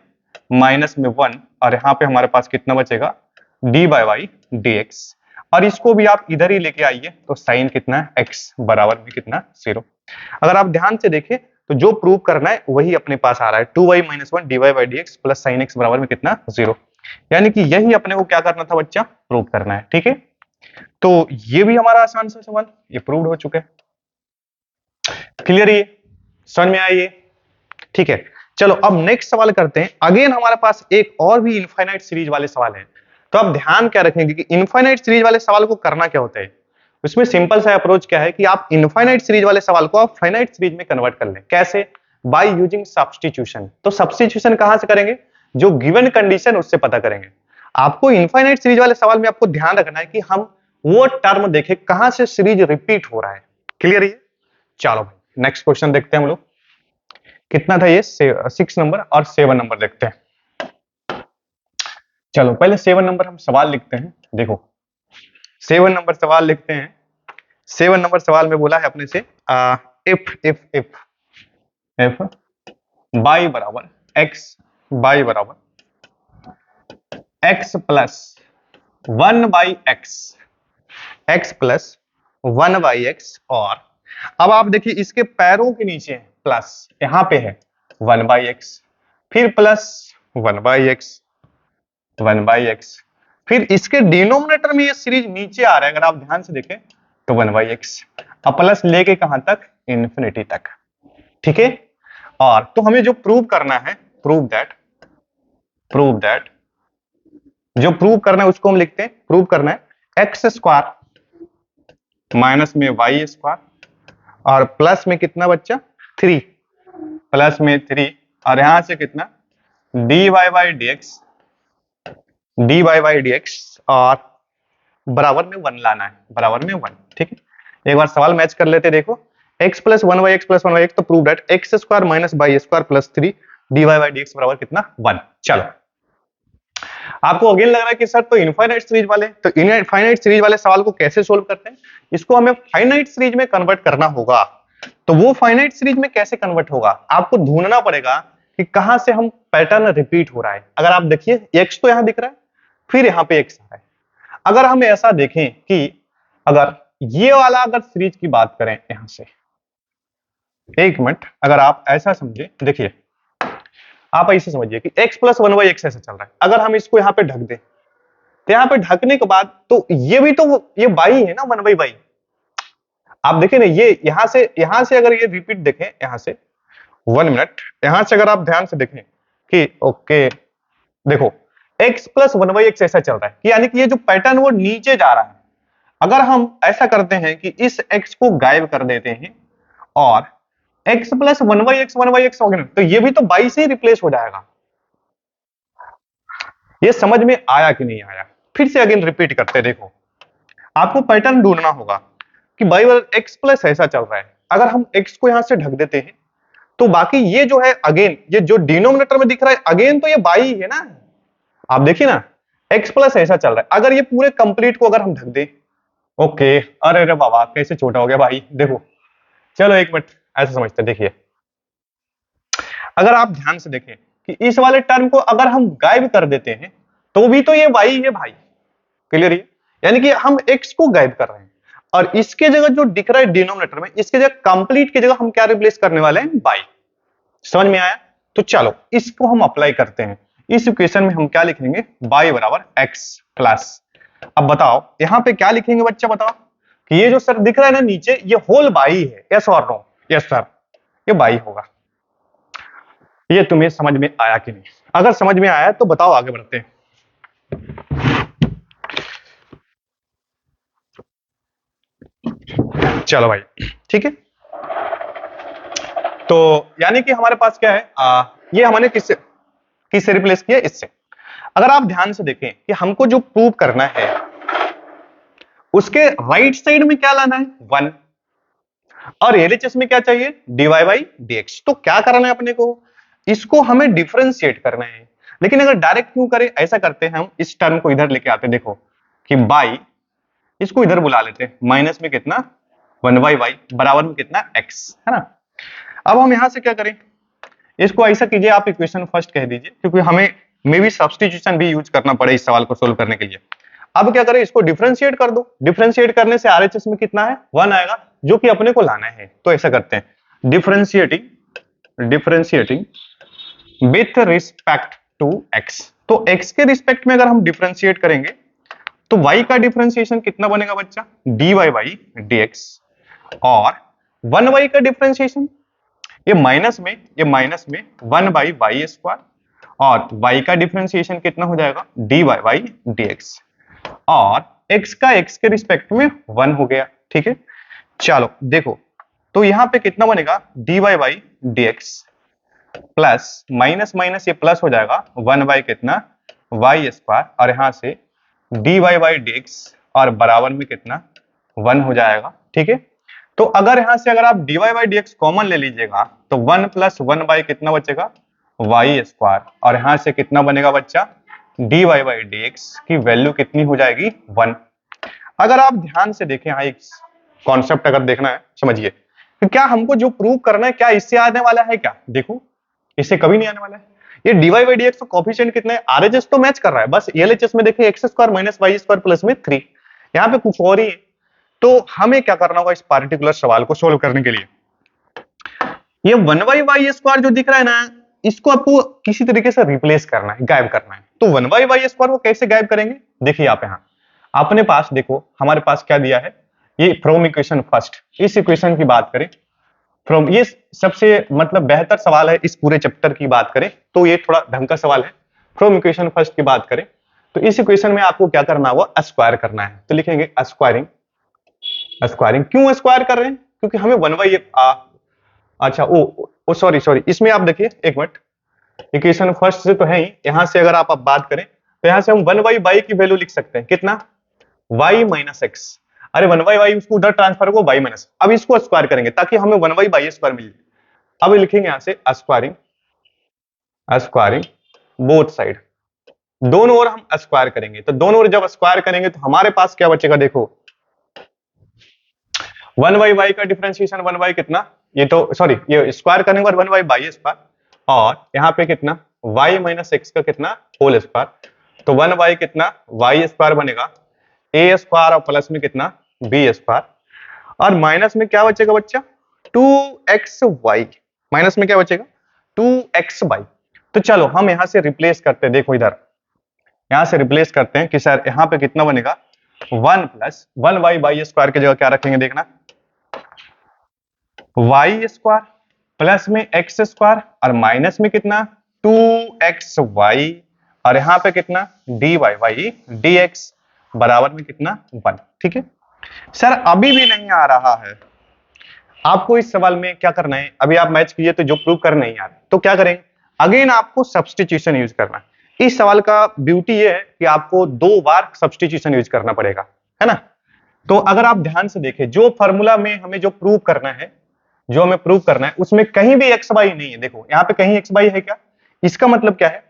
A: माइनस में 1, और यहां पे हमारे पास कितना बचेगा, dy बाई dx। और इसको भी आप इधर ही लेके आइए तो साइन कितना है, x बराबर भी कितना, 0। अगर आप ध्यान से देखें तो जो प्रूव करना है वही अपने पास आ रहा है, 2y minus 1 dy by dx plus sign x बराबर में कितना, 0। यानी कि यही अपने को क्या करना था बच्चा, प्रूव करना है। ठीक है, तो ये भी हमारा आसान सा सवाल, ये प्रूव हो चुका है। क्लियर? ये समझ में आइए? ठीक है, चलो अब नेक्स्ट सवाल करते हैं। अगेन हमारे पास एक और भी इनफाइनाइट सीरीज वाले सवाल है। तो आप ध्यान क्या रखेंगे कि इनफाइनाइट सीरीज वाले सवाल को करना क्या होता है, उसमें सिंपल सा अप्रोच क्या है कि आप इनफाइनाइट सीरीज वाले सवाल को आप फाइनाइट सीरीज में कन्वर्ट कर लें। कैसे? By using substitution. तो सब्स्टिट्यूशन कहां से करेंगे, जो गिवन कंडीशन उससे पता करेंगे। आपको इनफाइनाइट सीरीज वाले सवाल में आपको ध्यान रखना है कि हम वो टर्म देखें कहां से सीरीज रिपीट हो रहा है। क्लियर है? चलो भाई नेक्स्ट क्वेश्चन देखते हैं हम लोग, कितना था ये, 6 नंबर और 7 नंबर देखते हैं। चलो पहले 7 नंबर हम सवाल लिखते हैं। देखो 7 नंबर सवाल लिखते हैं। 7 नंबर सवाल में बोला है अपने से इफ एफ बाई बराबर एक्स, बाई बराबर x plus 1/x, x plus 1/x, और अब आप देखिए इसके पैरों के नीचे है प्लस, यहां पे है 1/x, फिर प्लस 1/x, 1/x, फिर इसके डिनोमिनेटर में ये सीरीज नीचे आ रहा है, अगर आप ध्यान से देखें तो 1/x, अब प्लस लेके कहां तक, इन्फिनिटी तक। ठीक है, और तो हमें जो प्रूव करना है, प्रूव दैट जो प्रूव करना है उसको हम लिखते हैं, प्रूव करना है एक्स स्क्वायर माइनस में वाई स्क्वायर और प्लस में कितना बच्चा 3, प्लस में 3, और यहां से कितना dy बाई dx और बराबर में 1 लाना है, बराबर में 1। ठीक है, एक बार सवाल मैच कर लेते, देखो x plus 1/x plus 1/x, तो prove that x square minus by square plus 3 dy by dx बराबर कितना 1। चलो आपको अगेन लग रहा है कि सर तो इनफाइनाइट सीरीज वाले, तो इनफाइनाइट सीरीज वाले सवाल को कैसे सोल्व करते हैं, इसको हमें फाइनाइट सीरीज में कन्वर्ट करना होगा। तो वो फाइनाइट सीरीज में कैसे कन्वर्ट होगा, आपको ढूंढना पड़ेगा कि कहां से हम पैटर्न रिपीट हो रहा है। अगर आप देखिए एक्स तो यहां दिख रहा है, फिर यहां पे एक्स आ रहा है। अगर हम ऐसा देखें कि अगर ये वाला अगर सीरीज की बात करें यहां से, एक मिनट, अगर आप ऐसा समझे, देखिए आप ऐसे समझिए कि x प्लस 1/x ऐसा चल रहा है, अगर हम इसको यहाँ पे ढक दें तो यहाँ पे ढकने के बाद तो ये भी तो ये बाई है ना 1/y। आप देखें ना, ये यहां से अगर ये रिपीट देखें यहां से 1 मिनट, यहां से अगर आप ध्यान से देखें कि ओके देखो x प्लस 1/x ऐसा चल रहा है कि यानी कि ये जो पैटर्न वो नीचे जा रहा है। अगर हम ऐसा करते हैं कि इस x को गायब कर देते हैं और x प्लस 1/x हो गया, तो ये भी तो 22 से ही रिप्लेस हो जाएगा। ये समझ में आया कि नहीं आया, फिर से अगेन रिपीट करते, देखो आपको पैटर्न ढूंढना होगा कि बाई एक्स प्लस ऐसा चल रहा है, अगर हम x को यहां से ढक देते हैं तो बाकी ये जो है अगेन ये जो डिनोमिनेटर में दिख रहा है अगेन तो ये बाई है ना। आप देखिए ना x प्लस ऐसा चल रहा है, अगर ये पूरे कंप्लीट को अगर हम ढक दें, ओके, अरे अरे बाबा कैसे छोटा हो गया भाई, देखो चलो एक मिनट ऐसा समझते, देखिए अगर आप ध्यान से देखें कि इस वाले टर्म को अगर हम गायब कर देते हैं तो भी तो ये y है भाई, क्लियर है, यानी कि हम x को गायब कर रहे हैं और इसके जगह जो दिख रहा है डिनोमिनेटर में, इसके जगह कंप्लीट की जगह हम क्या रिप्लेस करने वाले हैं, y। समझ में आया, तो चलो इसको हम अप्लाई करते हैं। इस इक्वेशन में हम क्या लिखेंगे, y बराबर x प्लस, अब बताओ यहां पे क्या लिखेंगे बच्चा, बताओ कि ये जो सर दिख रहा है ना नीचे, ये होल y है, यस और नो, यस सर ये y होगा। ये तुम्हें समझ में आया कि नहीं, अगर समझ में आया तो बताओ, आगे बढ़ते हैं। चलो भाई ठीक है, तो यानी कि हमारे पास क्या है, ये हमने किससे रिप्लेस किया, इससे। अगर आप ध्यान से देखें कि हमको जो प्रूव करना है उसके राइट साइड में क्या लाना है, 1, और एलएचएस में क्या चाहिए, dy बाई dx। तो क्या करना है अपने को, इसको हमें डिफरेंशिएट करना है। लेकिन अगर डायरेक्ट क्यों करें, ऐसा करते हैं हम इस टर्म को इधर लेके आते, देखो कि बाई, इसको इधर बुला लेते हैं, माइनस में कितना 1/y बराबर में कितना x, है ना। अब हम यहां से क्या करें, इसको ऐसा कीजिए, आप इक्वेशन फर्स्ट कह दीजिए, क्योंकि हमें मे बी सब्स्टिट्यूशन भी यूज करना पड़े इस सवाल को सोल्व करने के लिए। अब क्या करें, इसको डिफरेंशिएट कर दो, डिफरेंशिएट करने से आरएचएस में कितना है, 1 आएगा, जो कि अपने को लाना है। तो ऐसा करते हैं, differentiating with respect to x। तो x के रिस्पेक्ट में अगर हम डिफरेंशिएट करेंगे तो y का डिफरेंशिएशन कितना बनेगा बच्चा, dy बाई dx, और 1y का डिफरेंशिएशन ये माइनस में 1/y स्क्वायर, और y का डिफरेंशिएशन कितना हो जाएगा, dy बाई dx, और x का x के रिस्पेक्ट में 1 हो गया। ठीक है, चलो देखो तो यहां पे कितना बनेगा, dy by dx plus minus minus ये प्लस हो जाएगा 1 बाई कितना y स्क्वायर, और यहां से dy बाई dx और बराबर में कितना 1 हो जाएगा। ठीक है, तो अगर यहां से अगर आप dy बाई dx कॉमन ले लीजिएगा तो 1 प्लस 1 बाई कितना बचेगा, y स्क्वायर, और यहां से कितना बनेगा बच्चा, dy बाई dx की वैल्यू कितनी हो जाएगी 1। अगर आप ध्यान से देखें, यहाँ एक कॉन्सेप्ट अगर देखना है समझिए कि क्या हमको जो प्रूव करना है क्या इससे आने वाला है, क्या देखो इससे कभी नहीं आने वाला है। ये dy बाई dx तो कोफिशिएंट कितने हैं, RHS तो मैच कर रहा है, बस LHS में देखिए x square minus Y square plus में 3, यहाँ पे कुछ और ही है। तो हमें क्या करना होगा इस पार्टिकुलर सवाल को सोल्व करने के लिए, ये 1 वाई स्क्वायर जो दिख रहा है ना, इसको आपको किसी तरीके से रिप्लेस करना है, गायब करना है। तो 1 वाई स्क्वायर को कैसे गायब करेंगे, देखिए आप यहाँ अपने पास देखो हमारे पास क्या दिया है, ये फ्रॉम इक्वेशन फर्स्ट, इस इक्वेशन की बात करें फ्रॉम, ये सबसे मतलब बेहतर सवाल है इस पूरे चैप्टर की बात करें तो ये थोड़ा ढंग का सवाल है। फ्रॉम इक्वेशन फर्स्ट की बात करें तो इस इक्वेशन में आपको क्या करना होगा, स्क्वायर करना है। तो लिखेंगे स्क्वायरिंग, स्क्वायरिंग क्यों स्क्वायर कर रहे हैं, क्योंकि हमें 1 वाई, अच्छा ओ सॉरी इसमें आप देखिए एक मिनट, इक्वेशन फर्स्ट से तो है ही, यहां से अगर आप बात करें तो यहां से हम 1 वाई की वैल्यू लिख सकते हैं कितना, y माइनस एक्स। अरे 1 वाई उसको उधर ट्रांसफर हो y माइनस, अब इसको स्क्वायर करेंगे ताकि हमें 1 वाई स्क्वायर मिल जाए। अब लिखेंगे यहां से स्क्वायरिंग, स्क्वायरिंग बोथ साइड, दोनों ओर हम स्क्वायर करेंगे। तो दोनों ओर जब स्क्वायर करेंगे तो हमारे पास क्या बचेगा, देखो 1 वाई का डिफरेंशिएशन 1 वाई कितना, ये तो सॉरी ये स्क्वायर करने के बाद 1 वाई स्क्वायर, और यहाँ पे कितना y माइनस एक्स का कितना होल स्क्वायर, तो 1 वाई कितना y स्क्वायर बनेगा a स्क्वायर और प्लस में कितना b स्क्वायर, और माइनस में क्या बचेगा बच्चा 2xy, माइनस में क्या बचेगा 2xy। तो चलो हम यहां से रिप्लेस करते हैं, देखो इधर यहां से रिप्लेस करते हैं कि सर यहाँ पे कितना बनेगा 1 प्लस 1 वाई स्क्वायर की जगह क्या रखेंगे, देखना y स्क्वायर प्लस में x स्क्वायर और माइनस में कितना 2xy, और यहाँ पे कितना dy बाई dx बराबर में कितना 1। ठीक है सर, अभी भी नहीं आ रहा है आपको इस सवाल में क्या करना है, अभी आप मैच कीजिए तो जो प्रूव कर नहीं आ रहा तो क्या करेंगे, अगेन आपको सब्स्टिट्यूशन यूज करना है। इस सवाल का ब्यूटी ये है कि आपको 2 बार सब्स्टिट्यूशन यूज करना पड़ेगा, है ना। तो अगर आप ध्यान से देखें जो फॉर्मूला में हमें जो प्रूव करना है, जो हमें प्रूव करना है उसमें कहीं भी एक्स वाई नहीं है, देखो यहाँ पे कहीं एक्स वाई है क्या, इसका मतलब क्या है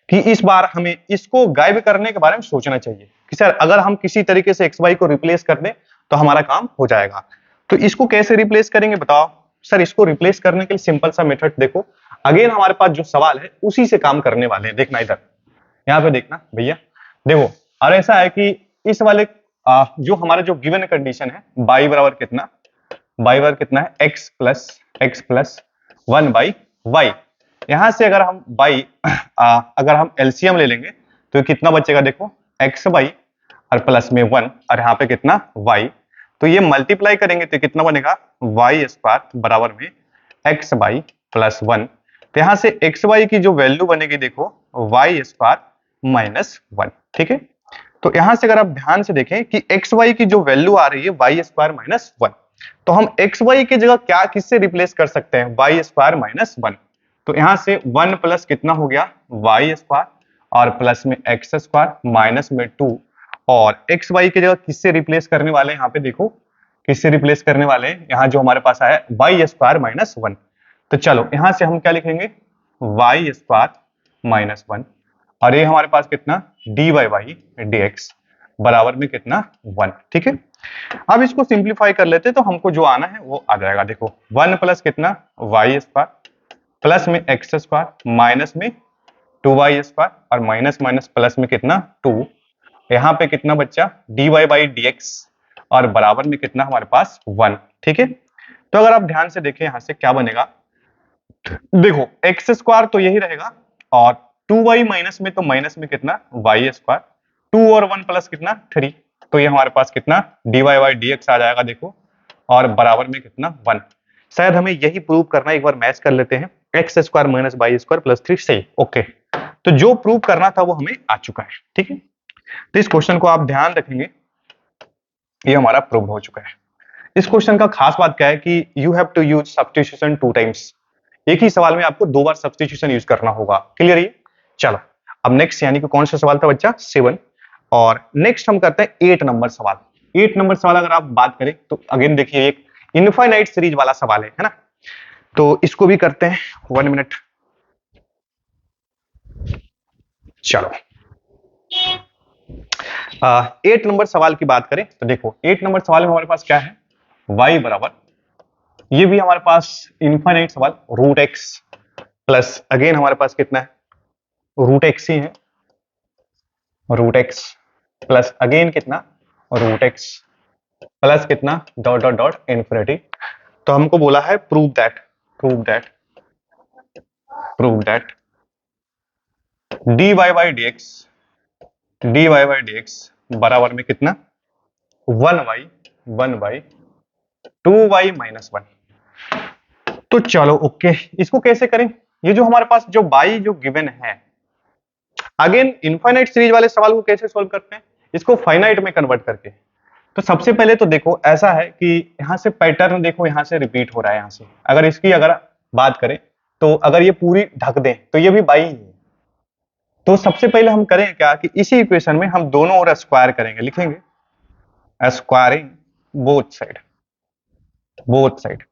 A: कि इस बार हमें इसको गायब करने के बारे में सोचना चाहिए कि सर अगर हम किसी तरीके से एक्स वाई को रिप्लेस कर दें तो हमारा काम हो जाएगा। तो इसको कैसे रिप्लेस करेंगे बताओ, सर इसको रिप्लेस करने के लिए सिंपल सा मेथड देखो, अगेन हमारे पास जो सवाल है उसी से काम करने वाले हैं। देखना इधर, यहाँ पे देखना भैया, देखो और ऐसा है कि इस वाले जो हमारा जो गिवन कंडीशन है y बराबर कितना, y बराबर कितना है x प्लस 1 बाई y, यहां से अगर हम y अगर हम एलसीएम ले लेंगे तो कितना बचेगा, देखो x बाई और प्लस में 1 और यहाँ पे कितना y, तो ये मल्टीप्लाई करेंगे तो कितना बनेगा y स्क्वायर बराबर में x बाई प्लस 1। तो यहां से x y की जो वैल्यू बनेगी देखो y स्क्वायर माइनस 1। ठीक है, तो यहां से अगर आप ध्यान से देखें कि एक्स वाई की जो वैल्यू आ रही है वाई स्क्वायर माइनस 1, तो हम एक्स वाई की जगह क्या किससे रिप्लेस कर सकते हैं, वाई स्क्वायर माइनस 1। तो यहां से 1 प्लस कितना हो गया वाई स्क्वायर और प्लस में एक्स स्क्वायर माइनस में 2, और एक्स वाई की जगह किससे रिप्लेस करने वाले हैं, यहाँ पे देखो किससे रिप्लेस करने वाले हैं, यहाँ जो हमारे पास आया वाई स्क्वायर माइनस 1। तो चलो यहां से हम क्या लिखेंगे वाई स्क्वायर माइनस 1, और ये हमारे पास कितना dy बाई dx बराबर में कितना 1। ठीक है, अब इसको सिंप्लीफाई कर लेते तो हमको जो आना है वो आ जाएगा, देखो 1 प्लस कितना y स्क्वायर प्लस में x स्क्वायर माइनस में 2y स्क्वायर और माइनस माइनस प्लस में कितना 2, यहाँ पे कितना बच्चा dy बाई dx और बराबर में कितना हमारे पास 1। ठीक है, तो अगर आप ध्यान से देखें यहाँ से क्या बनेगा, देखो एक्स स्क्वायर तो यही रहेगा और 2y माइनस में तो माइनस में कितना y स्क्वायर, 2 और 1 प्लस कितना 3, तो ये हमारे पास कितना dy बाई dx आ जाएगा देखो, और बराबर में कितना 1। शायद हमें यही प्रूव करना है, एक बार मैच कर लेते हैं, x square minus Y square plus 3 सही, ओके। तो जो प्रूव करना था वो हमें आ चुका है। ठीक है, तो इस क्वेश्चन को आप ध्यान रखेंगे, ये हमारा प्रूव हो चुका है। इस क्वेश्चन का खास बात क्या है कि you have to use substitution 2 times, एक ही सवाल में आपको 2 बार सब्स्टिट्यूशन यूज करना होगा। क्लियर है? चलो अब नेक्स्ट यानी कि कौन सा सवाल था बच्चा 7, और नेक्स्ट हम करते हैं 8 नंबर सवाल। 8 नंबर सवाल अगर आप बात करें तो अगेन देखिए एक इनफाइनाइट सीरीज वाला सवाल है ना, तो इसको भी करते हैं 1 मिनट। चलो 8 नंबर सवाल की बात करें तो देखो 8 नंबर सवाल में हमारे पास क्या है, y बराबर, ये भी हमारे पास इनफाइनाइट सवाल, रूट एक्स प्लस अगेन हमारे पास कितना है, रूट एक्स ही है, रूट एक्स प्लस अगेन कितना, रूट एक्स प्लस कितना, डॉट डॉट डॉट इन्फिनिटी। तो हमको बोला है prove that, prove that, prove that dy by d x, dy by d x बराबर में कितना, 1y 1/2y माइनस 1। तो चलो ओके, इसको कैसे करें, ये जो हमारे पास जो y जो गिवन है, अगेन इनफाइनाइट सीरीज वाले सवाल को कैसे सोल्व करते हैं, इसको फाइनाइट में कन्वर्ट करके। तो सबसे पहले तो देखो ऐसा है कि यहां से पैटर्न देखो, यहां से रिपीट हो रहा है, यहां से अगर इसकी अगर बात करें तो अगर ये पूरी ढक दें तो ये भी बाई ही है। तो सबसे पहले हम करें क्या कि इसी इक्वेशन में हम दोनों ओर स्क्वायर करेंगे, लिखेंगे squaring both side, both side.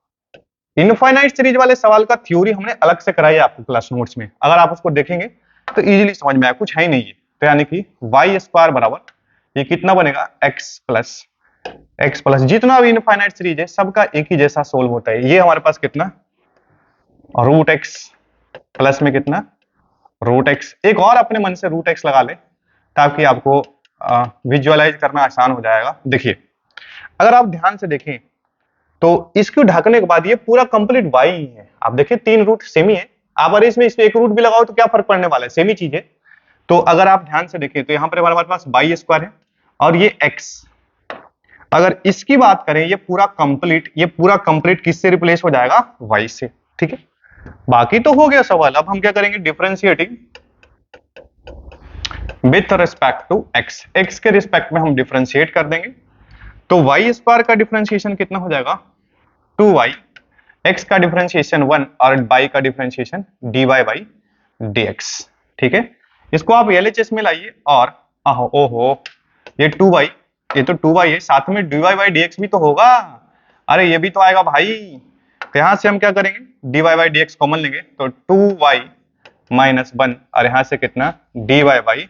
A: Infinite series वाले सवाल का थ्योरी हमने अलग से कराई है आपको क्लास नोट्स में, अगर आप उसको देखेंगे तो इजीली समझ में आया, कुछ है ही नहीं है। तो यानी कि वाई स्क्वायर बराबर ये कितना बनेगा, एक्स प्लस जितना भी इनफाइनाइट सीरीज है सबका एक ही जैसा सोल्व होता है। ये हमारे पास कितना, रूट एक्स प्लस में कितना, रूट एक्स। एक और अपने मन से रूट एक्स लगा ले ताकि आपको विजुअलाइज करना आसान हो जाएगा। देखिए अगर आप ध्यान से देखें तो इसको ढकने के बाद ये पूरा कंप्लीट वाई ही है। आप देखिए 3 रूट सेम ही है, आप अगर इसमें एक रूट भी लगाओ तो क्या फर्क पड़ने वाला है, सेम ही चीज है। तो अगर आप ध्यान से देखें तो यहां पर हमारे पास वाई स्क्वायर है और ये एक्स, अगर इसकी बात करें ये पूरा कंप्लीट किससे रिप्लेस हो जाएगा, वाई से, ठीक है। बाकी तो हो गया सवाल। अब हम क्या करेंगे, differentiating with respect to x, x के रिस्पेक्ट में हम डिफरेंशिएट कर देंगे। तो वाई स्क्वायर का डिफरेंशिएशन कितना हो जाएगा, 2y, x का डिफरेंशिएशन 1 और y का डिफरेंशिएशन dy बाई dx, ठीक है। इसको आप LHS में लाइए और ओहो ये 2y, ये तो 2y है, साथ में dy बाई dx भी तो होगा, अरे ये भी तो आएगा भाई। तो यहां से हम क्या करेंगे, dy बाई dx कॉमन लेंगे तो 2y माइनस 1 और यहां से कितना, dy बाई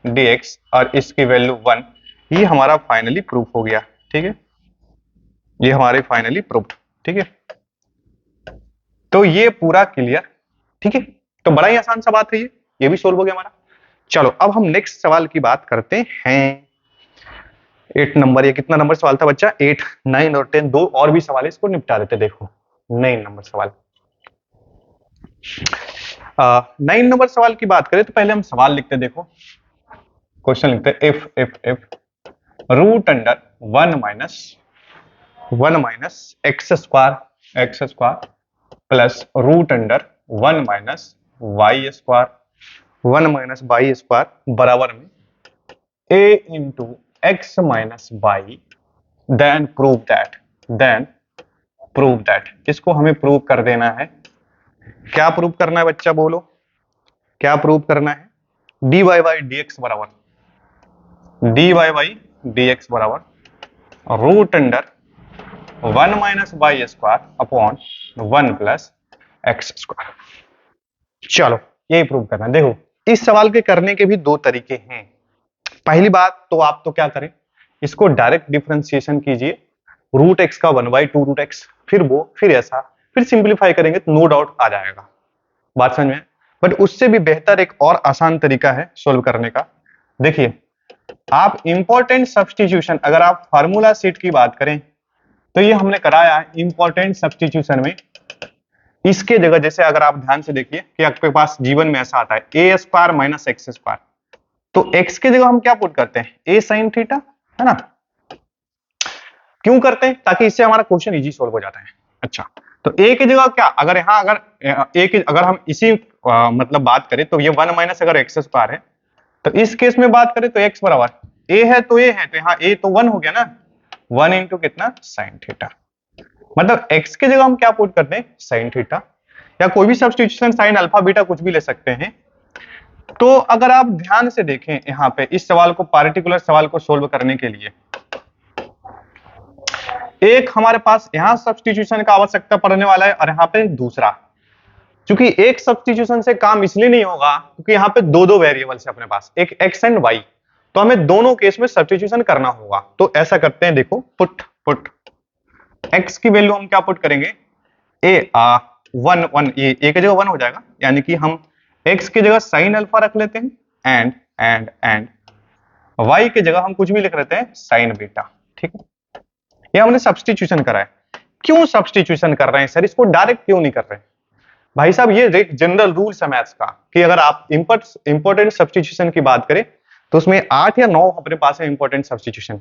A: dx और इसकी वैल्यू 1। ये हमारा फाइनली प्रूफ हो गया, ठीक है, ये हमारे फाइनली प्रूफ, ठीक है। तो ये पूरा क्लियर, ठीक है। तो बड़ा ही आसान सा बात है, ये भी सोल्व हो गया हमारा। चलो अब हम नेक्स्ट सवाल की बात करते हैं। 8 नंबर, ये कितना नंबर सवाल था बच्चा, 8, 9 और 10, 2 और भी सवाल है, इसको निपटा देते। देखो 9 नंबर सवाल, 9 नंबर सवाल की बात करें तो पहले हम सवाल लिखते, देखो क्वेश्चन लिखते, if root under 1 minus x square plus root under 1 minus Y square 1 minus Y square बराबर में a into x minus y, then prove that, इसको हमें प्रूव कर देना है। क्या प्रूव करना है बच्चा, बोलो क्या प्रूव करना है, dy बाई dx बराबर root under 1 minus Y square upon 1 plus x square. चलो यही प्रूव करना है। देखो इस सवाल के करने के भी 2 तरीके हैं। पहली बात तो आप तो क्या करें, इसको डायरेक्ट डिफरेंशिएशन कीजिए, रूट एक्स का 1/2 रूट एक्स, फिर ऐसा, फिर सिंप्लीफाई करेंगे तो नो डाउट आ जाएगा, बात समझ में। बट उससे भी बेहतर एक और आसान तरीका है सोल्व करने का। देखिए आप इंपॉर्टेंट सब्स्टिट्यूशन, अगर आप फार्मूला सेट की बात करें तो ये हमने कराया है इंपॉर्टेंट सब्स्टिट्यूशन में। इसके जगह जैसे अगर आप ध्यान से देखिए कि आपके पास जीवन में ऐसा आता है ए स्क्वायर माइनस एक्स स्क्वायर, तो एक्स की जगह हम क्या पुट करते हैं, ए साइन थीटा, है ना। क्यों करते हैं, ताकि इससे हमारा क्वेश्चन इजी सोल्व हो जाता है। अच्छा तो ए की जगह क्या, अगर यहां अगर हम इसी मतलब बात करें तो ये 1 माइनस अगर एक्स स्क्वायर है, तो इस केस में बात करें तो एक्स बराबर ए है, तो ए है, तो यहाँ ए तो 1 हो गया ना, 1 इंटू कितना, साइन थीटा। मतलब x की जगह हम क्या पुट करते हैं, साइन थीटा, या कोई भी सब्स्टिट्यूशन साइन अल्फा बीटा कुछ भी ले सकते हैं। तो अगर आप ध्यान से देखें यहां पे इस सवाल को, पार्टिकुलर सवाल को सोल्व करने के लिए एक हमारे पास यहां सब्स्टिट्यूशन का आवश्यकता पड़ने वाला है और यहां पे दूसरा। क्योंकि एक सब्स्टिट्यूशन से काम इसलिए नहीं होगा क्योंकि यहाँ पे दो दो वेरिएबल्स है अपने पास, एक एक्स एंड वाई, तो हमें दोनों केस में सब्स्टिट्यूशन करना होगा। तो ऐसा करते हैं, देखो पुट पुट एक्स की वैल्यू हम क्या पुट करेंगे, ए वन वन, ये ए की जगह वन हो जाएगा, यानी कि हम एक्स की जगह साइन अल्फा रख लेते हैं एंड वाई की जगह हम कुछ भी लिख लेते हैं साइन बीटा। ठीक है, ये हमने सब्स्टिट्यूशन करा है। क्यों सब्स्टिट्यूशन कर रहे हैं सर, इसको डायरेक्ट क्यों नहीं कर रहे हैं भाई साहब? ये जनरल रूल्स है मैथ्स का कि अगर आप इंपॉर्टेंट सब्स्टिट्यूशन की बात करें तो उसमें 8 या 9 अपने पास है इंपॉर्टेंट सब्स्टिट्यूशन,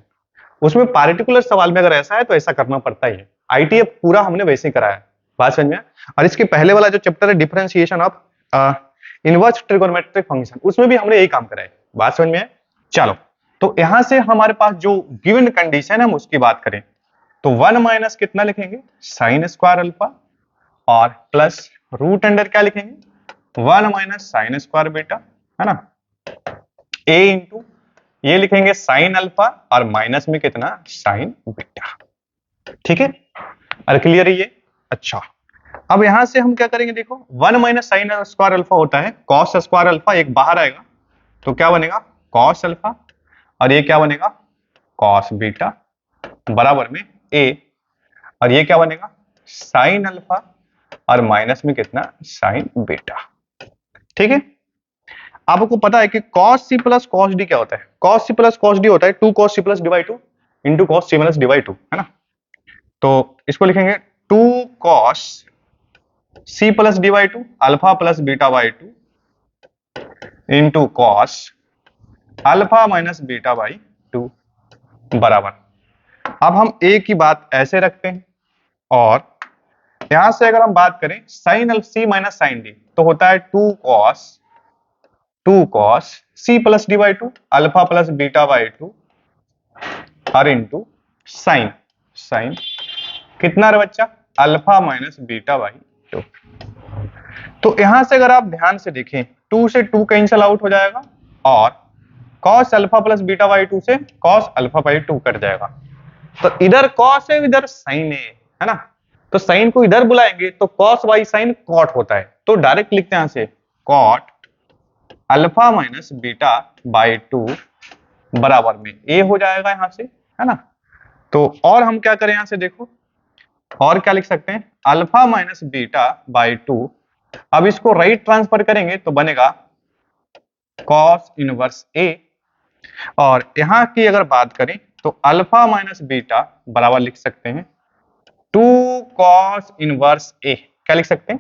A: उसमें पार्टिकुलर सवाल में अगर ऐसा है तो ऐसा करना पड़ता ही है। आईटीएफ पूरा हमने वैसे ही कराया है, बात समझ में। और इसके पहले वाला जो चैप्टर है differentiation of inverse trigonometric function, उसमें भी हमने यही काम करा है, बात समझ में है। चलो, तो यहां से हमारे पास जो गिवन कंडीशन है हम उसकी बात करें तो 1 माइनस कितना लिखेंगे, साइन स्क्वायर अल्फा, और प्लस रूट अंडर क्या लिखेंगे, 1 माइनस साइन स्क्वायर बीटा, है ना, ए इंटू ये लिखेंगे साइन अल्फा और माइनस में कितना साइन बीटा। ठीक है, और क्लियर है ये। अच्छा, अब यहां से हम क्या करेंगे, देखो 1 माइनस साइन स्क्वायर अल्फा होता है कॉस स्क्वायर अल्फा, एक बाहर आएगा तो क्या बनेगा कॉस अल्फा, और ये क्या बनेगा कॉस बीटा, बराबर में ए, और ये क्या बनेगा साइन अल्फा और माइनस में कितना साइन बीटा। ठीक है, आपको पता है कि cos c plus cos d क्या होता है, cos c plus cos d होता है 2 cos c plus d by 2 into cos c minus d by 2, है ना। तो इसको लिखेंगे 2 cos c plus d by 2 alpha plus beta by 2 into cos alpha minus beta by 2 बराबर। अब हम a की बात ऐसे रखते हैं, और यहां से अगर हम बात करें sine c minus sine d तो होता है 2 cos c plus d by 2 alpha plus beta by 2 और इंटू साइन कितना रे बच्चा अल्फा माइनस बीटा बाई 2। तो यहां से अगर आप ध्यान से देखें 2 से 2 कैंसिल आउट हो जाएगा, और cos alpha plus beta by 2 से cos अल्फा बाई 2 कट जाएगा। तो इधर cos है इधर साइन है ना, तो साइन को इधर बुलाएंगे तो cos बाई साइन cot होता है, तो डायरेक्ट लिखते हैं यहां से cot alpha minus beta by 2 बराबर में ए हो जाएगा यहां से, है ना। तो और हम क्या करें यहां से, देखो और क्या लिख सकते हैं अल्फा माइनस बीटा बाई 2, अब इसको राइट ट्रांसफर करेंगे तो बनेगा cos इनवर्स ए, और यहां की अगर बात करें तो अल्फा माइनस बीटा बराबर लिख सकते हैं 2 cos इनवर्स ए, क्या लिख सकते हैं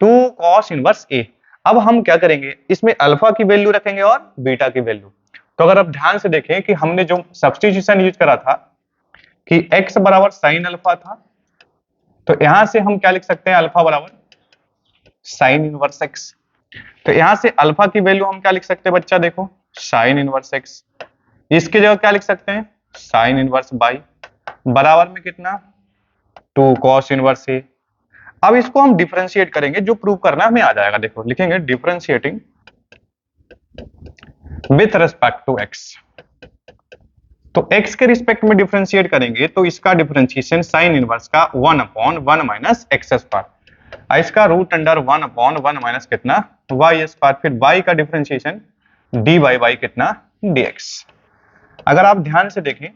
A: 2 cos इनवर्स ए। अब हम क्या करेंगे, इसमें अल्फा की वैल्यू रखेंगे और बीटा की वैल्यू। तो अगर आप ध्यान से देखें कि हमने जो सब्स्टिट्यूशन यूज करा था कि x बराबर साइन अल्फा था, तो यहां से हम क्या लिख सकते हैं अल्फा बराबर साइन इनवर्स x। तो यहां से अल्फा की वैल्यू हम क्या लिख सकते हैं बच्चा, देखो साइन इनवर्स x, इसकी जगह क्या लिख सकते हैं साइन इनवर्स बाई बराबर में कितना 2 cos इनवर्स ए। अब इसको हम डिफरेंशिएट करेंगे, जो प्रूव करना है हमें आ जाएगा। देखो लिखेंगे differentiating with respect to x, तो x के रिस्पेक्ट में डिफरेंशिएट करेंगे तो इसका डिफरेंशिएशन साइन इनवर्स का 1 अपॉन 1 माइनस एक्स स्क्वायर, इसका रूट अंडर 1 अपॉन 1 माइनस कितना y स्क्वायर, फिर y का डिफरेंशिएशन dy बाई कितना dx। अगर आप ध्यान से देखें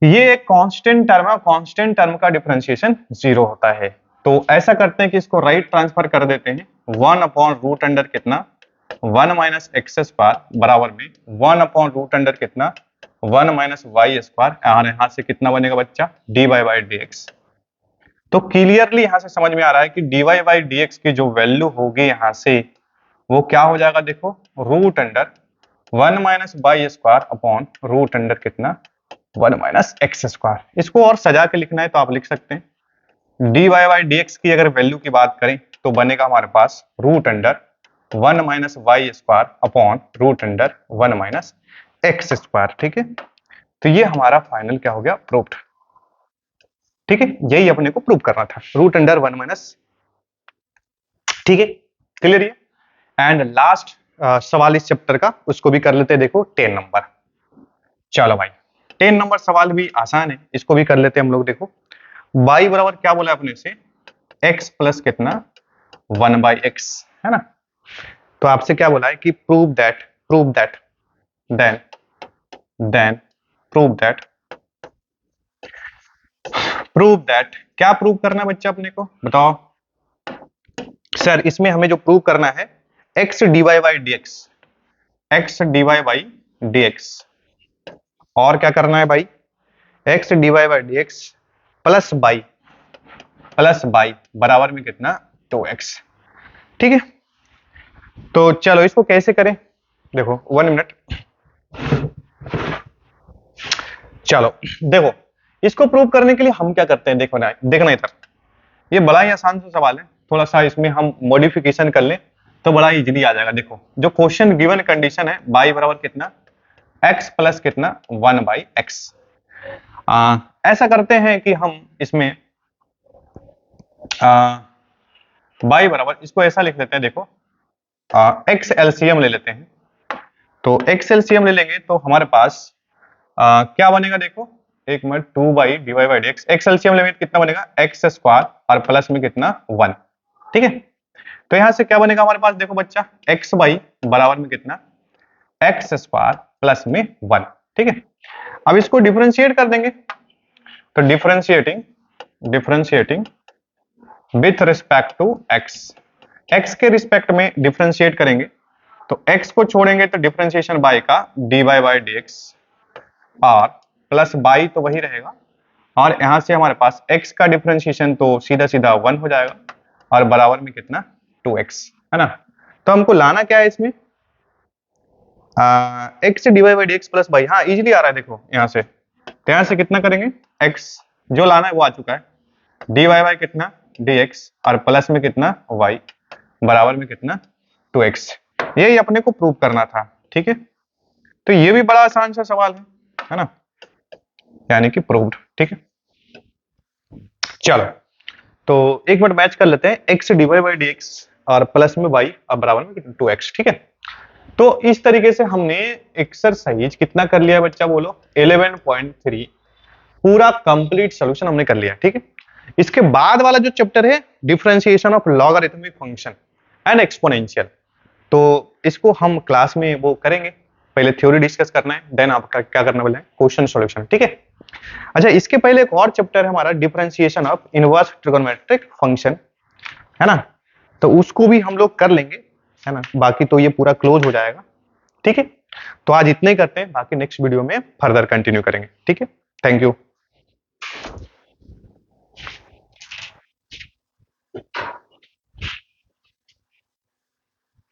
A: ये एक कांस्टेंट टर्म है, कांस्टेंट टर्म का डिफरेंशिएशन 0 होता है। तो ऐसा करते हैं कि इसको राइट ट्रांसफर कर देते हैं 1 अपॉन रूट अंडर कितना 1 माइनस एक्स स्क्वायर बराबर में 1 अपॉन रूट अंडर कितना 1 माइनस वाई स्क्वायर, यहां से कितना बनेगा बच्चा dy बाई dx। तो क्लियरली यहां से समझ में आ रहा है कि dy बाई dx की जो वैल्यू होगी यहां से वो क्या हो जाएगा, देखो root under 1 minus Y square upon root under कितना 1 माइनस एक्स स्क्वायर। इसको और सजा के लिखना है तो आप लिख सकते हैं dy बाई dx की अगर वैल्यू की बात करें तो बनेगा हमारे पास root under 1 minus Y square upon root under 1 minus x square. ठीक है, तो ये हमारा फाइनल क्या हो गया प्रूव्ड। ठीक है, यही अपने को प्रूव करना था रूट अंडर 1 माइनस। ठीक है, क्लियर है। एंड लास्ट सवाल इस चैप्टर का, उसको भी कर लेते हैं, देखो 10 नंबर। चलो भाई 10 नंबर सवाल भी आसान है, इसको भी कर लेते हैं हम लोग। देखो y बराबर क्या बोला अपने से x प्लस कितना 1/x, है ना। तो आपसे क्या बोला है कि prove that then prove that क्या प्रूव करना है बच्चा अपने को बताओ सर। इसमें हमें जो प्रूव करना है x dy बाई dx, और क्या करना है भाई x dy by dx plus by बराबर में कितना 2x, ठीक है। तो चलो इसको कैसे करें, देखो 1 मिनट, चलो देखो इसको प्रूव करने के लिए हम क्या करते हैं, देखो ना, देखना इधर, ये बड़ा ही आसान सा सवाल है, थोड़ा सा इसमें हम मॉडिफिकेशन कर लें तो बड़ा इजीली आ जाएगा। देखो जो क्वेश्चन गिवन कंडीशन है y बराबर कितना x प्लस कितना 1/x, ऐसा करते हैं कि हम इसमें y बराबर इसको ऐसा लिख लेते हैं, देखो x एलसीएम ले लेते हैं, तो x एलसीएम ले लेंगे तो हमारे पास क्या बनेगा, देखो एक मिनट 2/dy/dx, x एलसीएम लेंगे कितना बनेगा x स्क्वायर और प्लस में कितना 1, ठीक है। तो यहां से क्या बनेगा हमारे पास, देखो बच्चा x बाई बराबर में कितना x स्क्वायर प्लस में 1, ठीक है। अब इसको डिफरेंशिएट कर देंगे, तो differentiating with respect to x के रिस्पेक्ट में डिफरेंशिएट करेंगे, तो x को छोड़ेंगे तो डिफरेंशिएशन बाय का dy/dx और प्लस बाई तो वही रहेगा, और यहां से हमारे पास x का डिफरेंशिएशन तो सीधा सीधा 1 हो जाएगा और बराबर में कितना 2x, है ना। तो हमको लाना क्या है इसमें x dy/dx प्लस बाई, हाँ इजीली आ रहा है, देखो यहां से, तो यहां से कितना करेंगे x जो लाना है वो आ चुका है, dy कितना dx और प्लस में कितना y बराबर में कितना 2x, यही अपने को प्रूव करना था, ठीक है। तो ये भी बड़ा आसान सा सवाल है ना, यानी कि प्रूव्ड, ठीक है। चलो तो एक मिनट मैच कर लेते हैं, x dy/dx और प्लस में y अब बराबर में कितना 2x, ठीक है। तो इस तरीके से हमने एक्सरसाइज कितना कर लिया बच्चा बोलो 11.3 पूरा कंप्लीट सॉल्यूशन हमने कर लिया, ठीक है। इसके बाद वाला जो चैप्टर है differentiation of logarithmic function and exponential, तो इसको हम क्लास में वो करेंगे, पहले थ्योरी डिस्कस करना है, देन आपका क्या करना बोला है क्वेश्चन सॉल्यूशन, ठीक है। अच्छा इसके पहले एक और चैप्टर है हमारा differentiation of inverse trigonometric function, है ना, तो उसको भी हम लोग कर लेंगे, है ना, बाकी तो ये पूरा क्लोज हो जाएगा, ठीक है। तो आज इतना ही करते हैं, बाकी नेक्स्ट वीडियो में फर्दर कंटिन्यू करेंगे, ठीक है। Thank you.